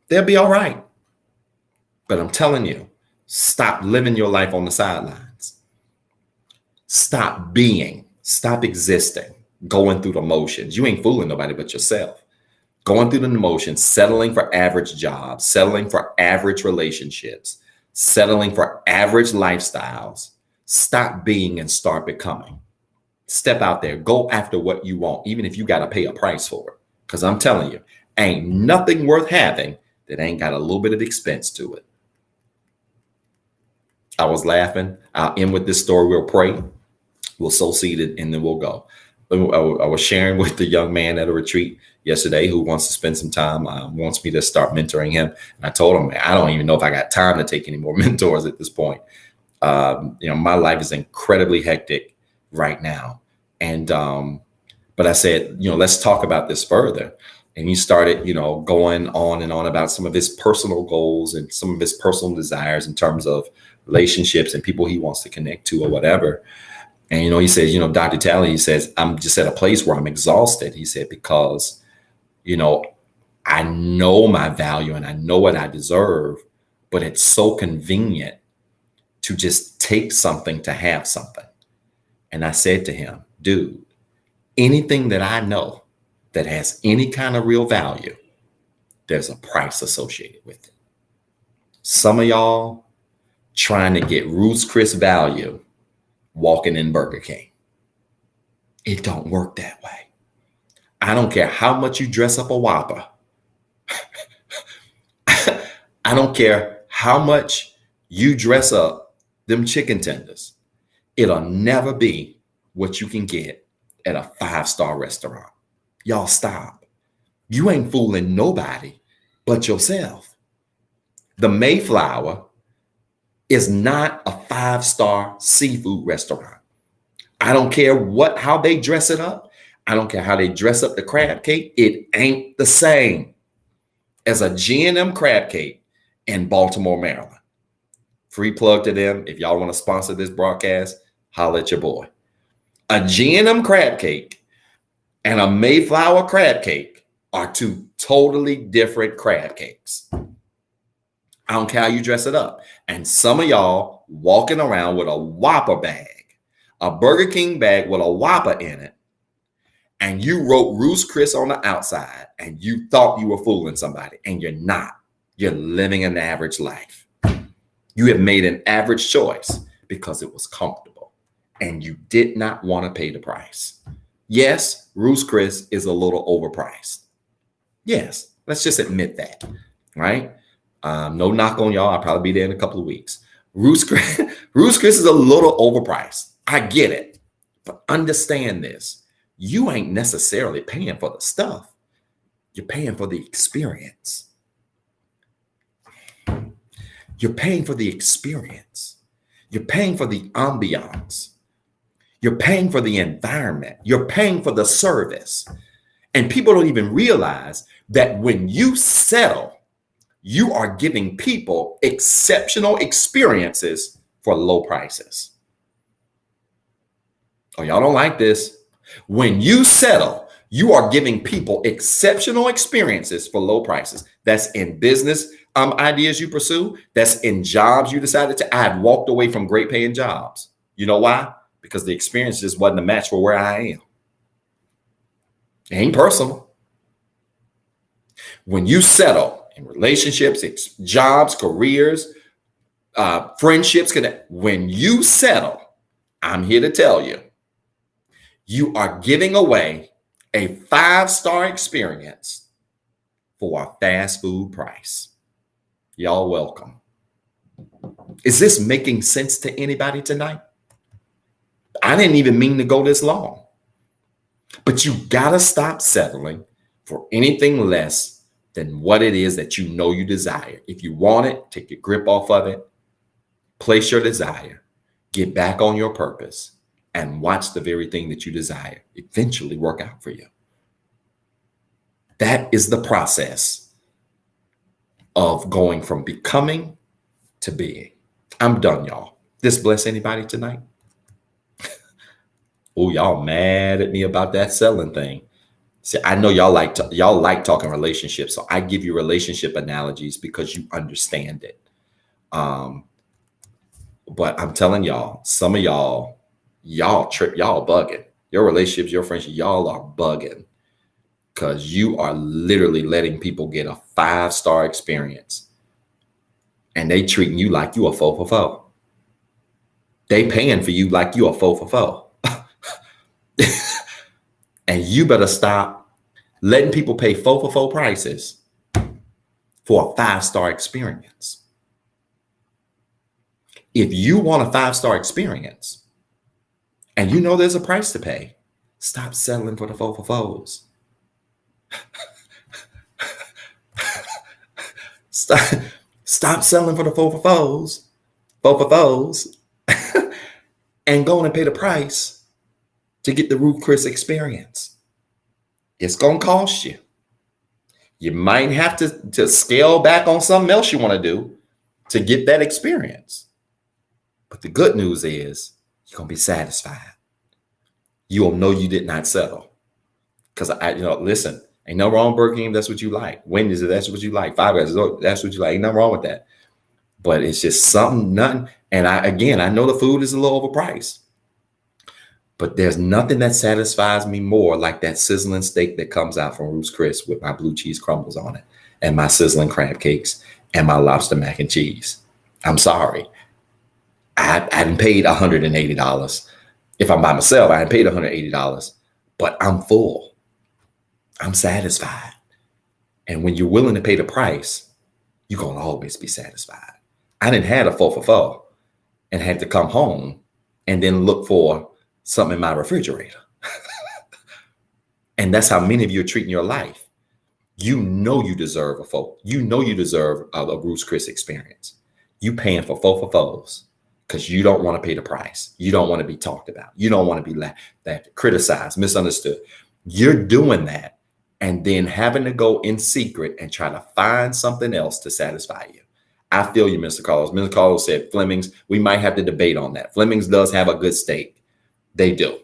They'll be all right. But I'm telling you, stop living your life on the sidelines. Stop being, stop existing, going through the motions. You ain't fooling nobody but yourself. going through the motions, settling for average jobs, settling for average relationships, settling for average lifestyles. Stop being and start becoming. Step out there, go after what you want, even if you got to pay a price for it. Because I'm telling you, ain't nothing worth having that ain't got a little bit of expense to it. I was laughing. I'll end with this story. We'll pray. We'll sow seed and then we'll go. I was sharing with the young man at a retreat yesterday who wants to spend some time, wants me to start mentoring him. And I told him, man, I don't even know if I got time to take any more mentors at this point. My life is incredibly hectic right now. And, but I said, let's talk about this further. And he started, going on and on about some of his personal goals and some of his personal desires in terms of relationships and people he wants to connect to or whatever. And, he says, Dr. Talley, he says, I'm just at a place where I'm exhausted. He said, because, I know my value and I know what I deserve, but it's so convenient to just take something to have something. And I said to him, dude, anything that I know that has any kind of real value, there's a price associated with it. Some of y'all trying to get Ruth's Chris value walking in Burger King. It don't work that way. I don't care how much you dress up a Whopper. I don't care how much you dress up them chicken tenders. It'll never be what you can get at a 5-star restaurant. Y'all stop. You ain't fooling nobody but yourself. The Mayflower is not a 5-star seafood restaurant. I don't care how they dress it up. I don't care how they dress up the crab cake. It ain't the same as a G&M crab cake in Baltimore, Maryland. Free plug to them. If y'all want to sponsor this broadcast, holla at your boy. A G&M crab cake and a Mayflower crab cake are two totally different crab cakes. I don't care how you dress it up. And some of y'all walking around with a Whopper bag, a Burger King bag with a Whopper in it, and you wrote Ruth's Chris on the outside, and you thought you were fooling somebody, and you're not. You're living an average life. You have made an average choice because it was comfortable, and you did not want to pay the price. Yes, Ruth's Chris is a little overpriced. Yes, let's just admit that, right? No knock on y'all. I'll probably be there in a couple of weeks. Ruth's Chris is a little overpriced. I get it. But understand this. You ain't necessarily paying for the stuff. You're paying for the experience. You're paying for the experience. You're paying for the ambiance. You're paying for the environment. You're paying for the service. And people don't even realize that when you settle, you are giving people exceptional experiences for low prices. Oh, y'all don't like this. When you settle, you are giving people exceptional experiences for low prices. That's in business ideas you pursue. That's in jobs you decided to. I have walked away from great paying jobs. You know why? Because the experience just wasn't a match for where I am. It ain't personal. When you settle in relationships, jobs, careers, friendships, when you settle, I'm here to tell you, you are giving away a 5-star experience for a fast food price. Y'all welcome. Is this making sense to anybody tonight? I didn't even mean to go this long. But you gotta stop settling for anything less than what it is that you know you desire. If you want it, take your grip off of it, place your desire, get back on your purpose, and watch the very thing that you desire eventually work out for you. That is the process of going from becoming to being. I'm done, y'all. This bless anybody tonight? Oh, y'all mad at me about that selling thing. See, I know y'all like talking relationships, so I give you relationship analogies because you understand it. But I'm telling y'all, some of y'all bugging. Your relationships, your friendships, y'all are bugging. because you are literally letting people get a 5-star experience and they treating you like you a 4 for 4. They paying for you like you a 4 for 4. And you better stop letting people pay 4 for 4 prices for a 5-star experience. If you want a 5-star experience and you know there's a price to pay, stop settling for the 4 for 4s. Stop settling for the 4 for 4s, and go and pay the price to get the Ruth Chris experience. It's going to cost you. You might have to scale back on something else you want to do to get that experience. But the good news is you're going to be satisfied. You'll know you did not settle. Because listen, ain't no wrong Burger King, that's what you like. Wendy's, that's what you like. Five Guys, that's what you like. Ain't nothing wrong with that. But it's just nothing. And I know the food is a little overpriced. But there's nothing that satisfies me more like that sizzling steak that comes out from Ruth's Chris with my blue cheese crumbles on it and my sizzling crab cakes and my lobster mac and cheese. I'm sorry. I hadn't paid $180. If I'm by myself, I hadn't paid $180, but I'm full. I'm satisfied. And when you're willing to pay the price, you're going to always be satisfied. I didn't have a 4 for 4 and had to come home and then look for something in my refrigerator. And that's how many of you are treating your life. You know you deserve you deserve a Ruth's Chris experience. You paying for 4 for 4s because you don't want to pay the price. You don't want to be talked about. You don't want to be criticized, misunderstood. You're doing that and then having to go in secret and try to find something else to satisfy you. I feel you, Mr. Carlos. Mr. Carlos said Fleming's. We might have to debate on that. Fleming's does have a good steak. They do.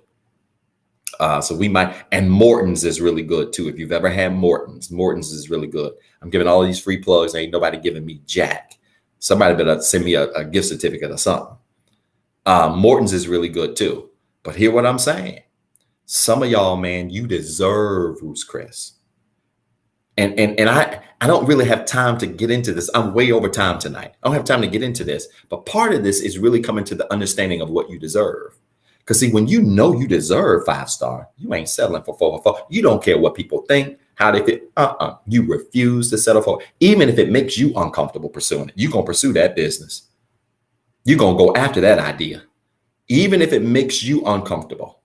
So we might, and Morton's is really good too. If you've ever had Morton's is really good. I'm giving all these free plugs. Ain't nobody giving me jack. Somebody better send me a gift certificate or something. Morton's is really good too. But hear what I'm saying. Some of y'all, man, you deserve Ruth's Chris. And I don't really have time to get into this. I'm way over time tonight. I don't have time to get into this. But part of this is really coming to the understanding of what you deserve. Because see, when you know you deserve 5-star, you ain't settling for 4 for 4. You don't care what people think, how they feel. You refuse to settle for, even if it makes you uncomfortable pursuing it. You're going to pursue that business. You're going to go after that idea. Even if it makes you uncomfortable,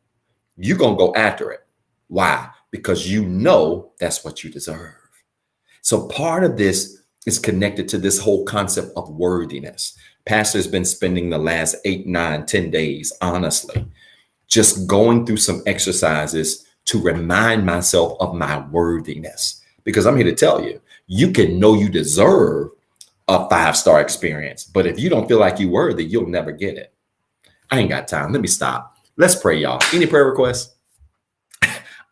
you're going to go after it. Why? Because you know that's what you deserve. So part of this is connected to this whole concept of worthiness. Pastor's been spending the last 8, 9, 10 days, honestly, just going through some exercises to remind myself of my worthiness. Because I'm here to tell you, you can know you deserve a 5-star experience, but if you don't feel like you're worthy, you'll never get it. I ain't got time. Let me stop. Let's pray, y'all. Any prayer requests?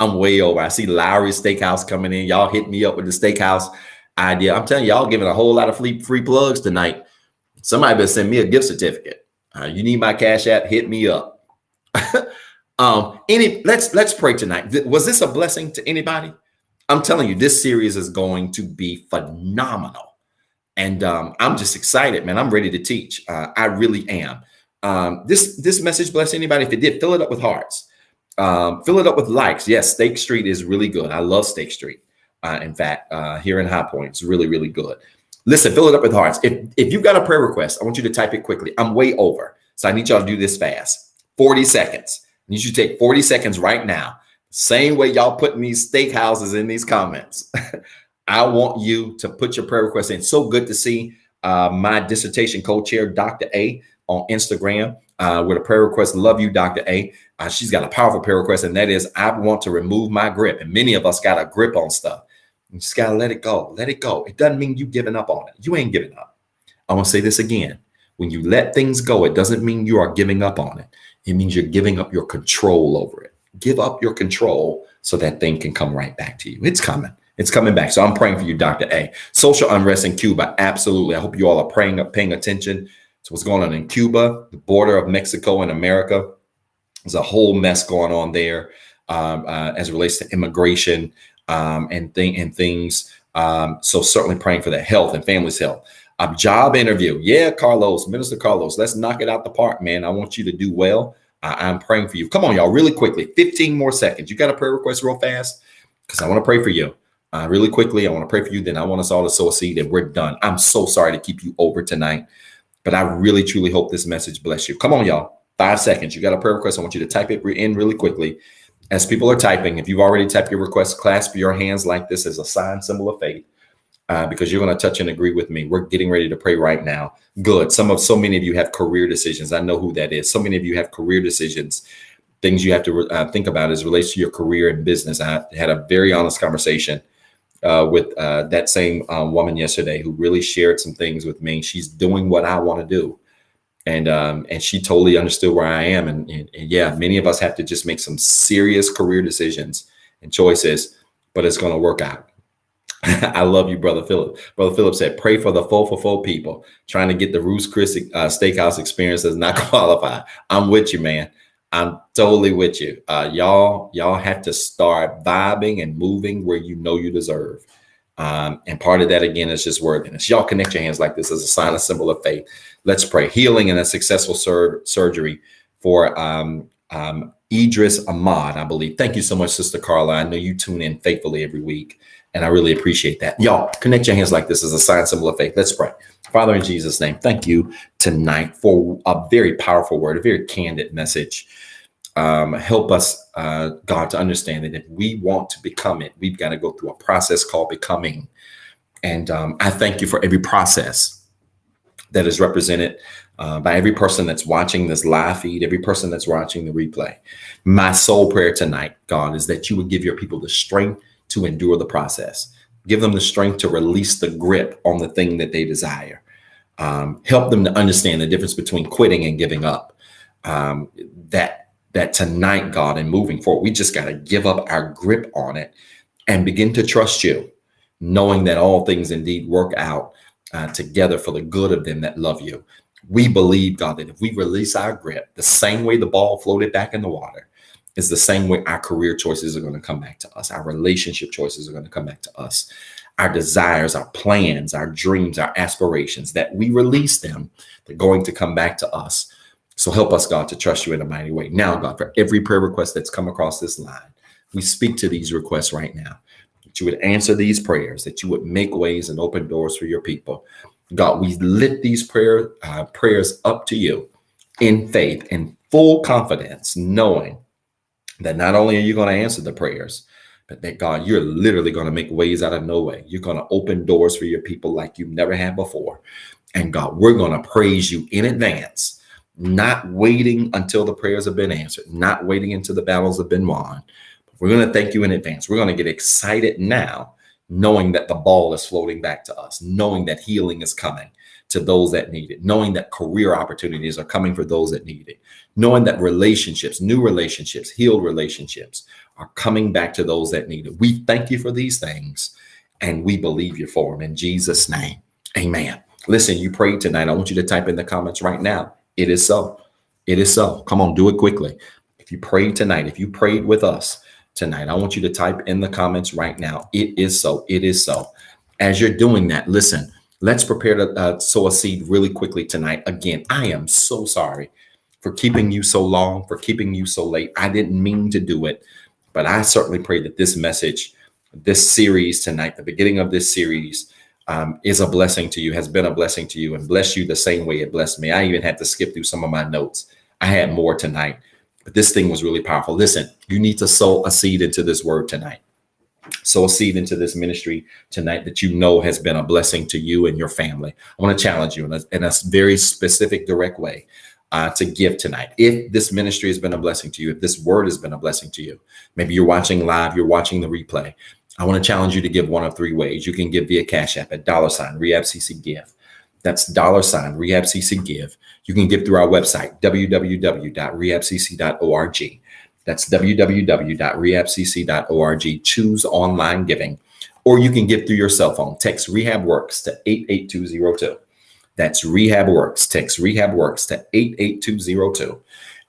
I'm way over. I see Lowry's Steakhouse coming in. Y'all hit me up with the steakhouse idea. I'm telling y'all giving a whole lot of free plugs tonight. Somebody better send me a gift certificate. You need my Cash App, hit me up. Let's pray tonight. Was this a blessing to anybody? I'm telling you, this series is going to be phenomenal. And I'm just excited, man. I'm ready to teach. I really am. This message bless anybody? If it did, fill it up with hearts. Fill it up with likes. Yes, Steak Street is really good. I love Steak Street. In fact, here in High Point, it's really, really good. Listen, fill it up with hearts. If you've got a prayer request, I want you to type it quickly. I'm way over. So I need y'all to do this fast. 40 seconds. I need you to take 40 seconds right now. Same way y'all putting these steakhouses in these comments. I want you to put your prayer request in. So good to see my dissertation co-chair, Dr. A, on Instagram with a prayer request. Love you, Dr. A. She's got a powerful prayer request, and that is, I want to remove my grip. And many of us got a grip on stuff. You just got to let it go. Let it go. It doesn't mean you giving up on it. You ain't giving up. I want to say this again. When you let things go, it doesn't mean you are giving up on it. It means you're giving up your control over it. Give up your control so that thing can come right back to you. It's coming. It's coming back. So I'm praying for you, Dr. A. Social unrest in Cuba. Absolutely. I hope you all are paying attention to what's going on in Cuba, the border of Mexico and America. There's a whole mess going on there as it relates to immigration. and things. So certainly praying for their health and family's health. A job interview. Yeah, Carlos, Minister Carlos, let's knock it out the park, man. I want you to do well. I'm praying for you. Come on, y'all, really quickly. 15 more seconds. You got a prayer request real fast? Because I want to pray for you. Really quickly, I want to pray for you. Then I want us all to sow a seed and we're done. I'm so sorry to keep you over tonight, but I really, truly hope this message bless you. Come on, y'all. 5 seconds. You got a prayer request. I want you to type it in really quickly. As people are typing, if you've already typed your request, clasp your hands like this as a sign, symbol of faith. Because you're going to touch and agree with me. We're getting ready to pray right now. Good. So many of you have career decisions. I know who that is. So many of you have career decisions, things you have to think about as it relates to your career and business. I had a very honest conversation with that same woman yesterday who really shared some things with me. She's doing what I want to do. And she totally understood where I am. And yeah, many of us have to just make some serious career decisions and choices, but it's going to work out. I love you, Brother Philip. Brother Philip said, pray for the four people. Trying to get the Roost Chris Steakhouse experience does not qualify. I'm with you, man. I'm totally with you. Y'all have to start vibing and moving where you know you deserve. And part of that, again, is just worthiness. Y'all connect your hands like this as a sign, a symbol of faith. Let's pray. Healing and a successful surgery for Idris Ahmad, I believe. Thank you so much, Sister Carla. I know you tune in faithfully every week, and I really appreciate that. Y'all, connect your hands like this as a sign, symbol of faith. Let's pray. Father, in Jesus' name, thank you tonight for a very powerful word, a very candid message. Help us, God, to understand that if we want to become it, we've got to go through a process called becoming. And I thank you for every process that is represented by every person that's watching this live feed, every person that's watching the replay. My sole prayer tonight, God, is that you would give your people the strength to endure the process. Give them the strength to release the grip on the thing that they desire. Help them to understand the difference between quitting and giving up. That tonight, God, and moving forward, we just got to give up our grip on it and begin to trust you, knowing that all things indeed work out together for the good of them that love you. We believe, God, that if we release our grip, the same way the ball floated back in the water is the same way our career choices are going to come back to us. Our relationship choices are going to come back to us. Our desires, our plans, our dreams, our aspirations, that we release them, they're going to come back to us. So help us, God, to trust you in a mighty way. Now, God, for every prayer request that's come across this line, we speak to these requests right now, that you would answer these prayers, that you would make ways and open doors for your people. God, we lift these prayers up to you in faith and full confidence, knowing that not only are you going to answer the prayers, but that, God, you're literally going to make ways out of no way. You're going to open doors for your people like you've never had before. And God, we're going to praise you in advance, not waiting until the prayers have been answered, not waiting until the battles have been won. We're going to thank you in advance. We're going to get excited now, knowing that the ball is floating back to us, knowing that healing is coming to those that need it, knowing that career opportunities are coming for those that need it, knowing that relationships, new relationships, healed relationships are coming back to those that need it. We thank you for these things, and we believe you for them. In Jesus' name, amen. Listen, you prayed tonight. I want you to type in the comments right now. It is so. It is so. Come on, do it quickly. If you prayed tonight, if you prayed with us tonight, I want you to type in the comments right now. It is so. It is so. As you're doing that, listen, let's prepare to sow a seed really quickly tonight. Again, I am so sorry for keeping you so long, for keeping you so late. I didn't mean to do it, but I certainly pray that this message, this series tonight, the beginning of this series, is a blessing to you, has been a blessing to you, and bless you the same way it blessed me. I even had to skip through some of my notes. I had more tonight, but this thing was really powerful. Listen, you need to sow a seed into this word tonight. Sow a seed into this ministry tonight that you know has been a blessing to you and your family. I want to challenge you in a very specific, direct way to give tonight. If this ministry has been a blessing to you, if this word has been a blessing to you, maybe you're watching live, you're watching the replay, I want to challenge you to give one of three ways. You can give via CashAPP at $REHABCCGIVE. That's $REHABCCGIVE. You can give through our website, www.rehabcc.org. That's www.rehabcc.org. Choose online giving. Or you can give through your cell phone. Text REHABWORKS to 88202. That's REHABWORKS. Text REHABWORKS to 88202.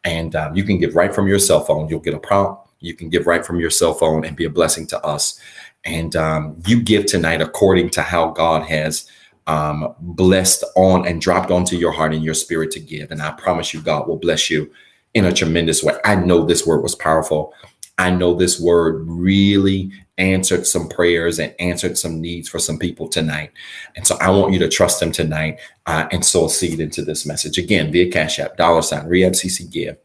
And you can give right from your cell phone. You'll get a prompt You can give right from your cell phone and be a blessing to us. And you give tonight according to how God has blessed on and dropped onto your heart and your spirit to give. And I promise you, God will bless you in a tremendous way. I know this word was powerful. I know this word really answered some prayers and answered some needs for some people tonight. And so I want you to trust him tonight and sow a seed into this message. Again, via Cash App, $REHABCCGIVE.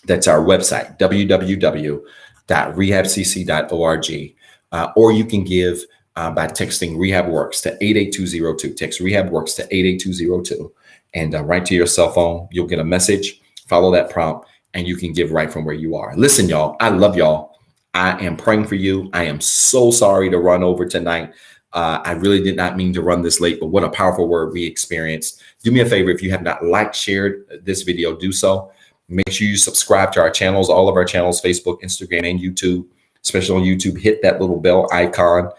That's our website, www.rehabcc.org. Or you can give by texting REHABWORKS to 88202. Text REHABWORKS to 88202. And right to your cell phone, you'll get a message. Follow that prompt, and you can give right from where you are. Listen, y'all, I love y'all. I am praying for you. I am so sorry to run over tonight. I really did not mean to run this late, but what a powerful word we experienced. Do me a favor. If you have not liked, shared this video, do so. Make sure you subscribe to our channels, all of our channels, Facebook, Instagram, and YouTube. Especially on YouTube, hit that little bell icon,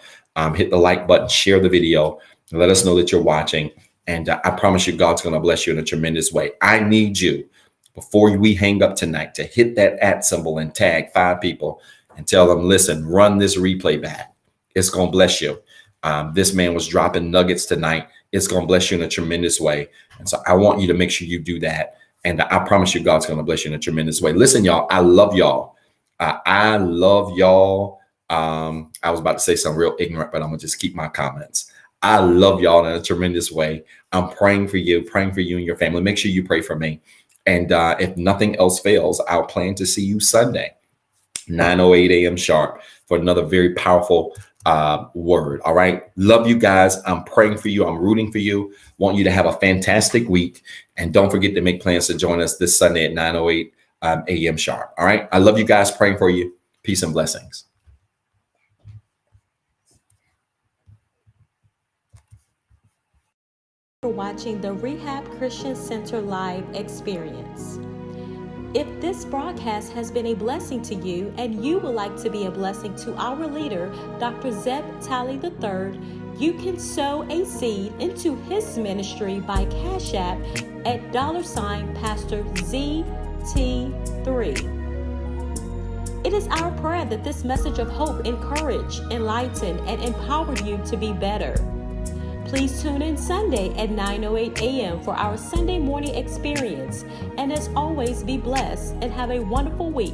hit the like button, share the video, and let us know that you're watching. And I promise you, God's going to bless you in a tremendous way. I need you, before we hang up tonight, to hit that @ symbol and tag 5 people and tell them, listen, run this replay back. It's going to bless you. This man was dropping nuggets tonight. It's going to bless you in a tremendous way. And so I want you to make sure you do that. And I promise you, God's going to bless you in a tremendous way. Listen, y'all, I love y'all. I love y'all. I was about to say something real ignorant, but I'm going to just keep my comments. I love y'all in a tremendous way. I'm praying for you and your family. Make sure you pray for me. And if nothing else fails, I'll plan to see you Sunday, 9:08 a.m. sharp, for another very powerful word. All right. Love you guys. I'm praying for you. I'm rooting for you. Want you to have a fantastic week. And don't forget to make plans to join us this Sunday at 9:08 a.m. sharp. All right. I love you guys. Praying for you. Peace and blessings. For watching the Rehab Christian Center live experience. If this broadcast has been a blessing to you and you would like to be a blessing to our leader, Dr. Zeb Talley III, you can sow a seed into his ministry by Cash App at $Pastor ZT3. It is our prayer that this message of hope encourage, enlighten, and empower you to be better. Please tune in Sunday at 9:08 a.m. for our Sunday morning experience. And as always, be blessed and have a wonderful week.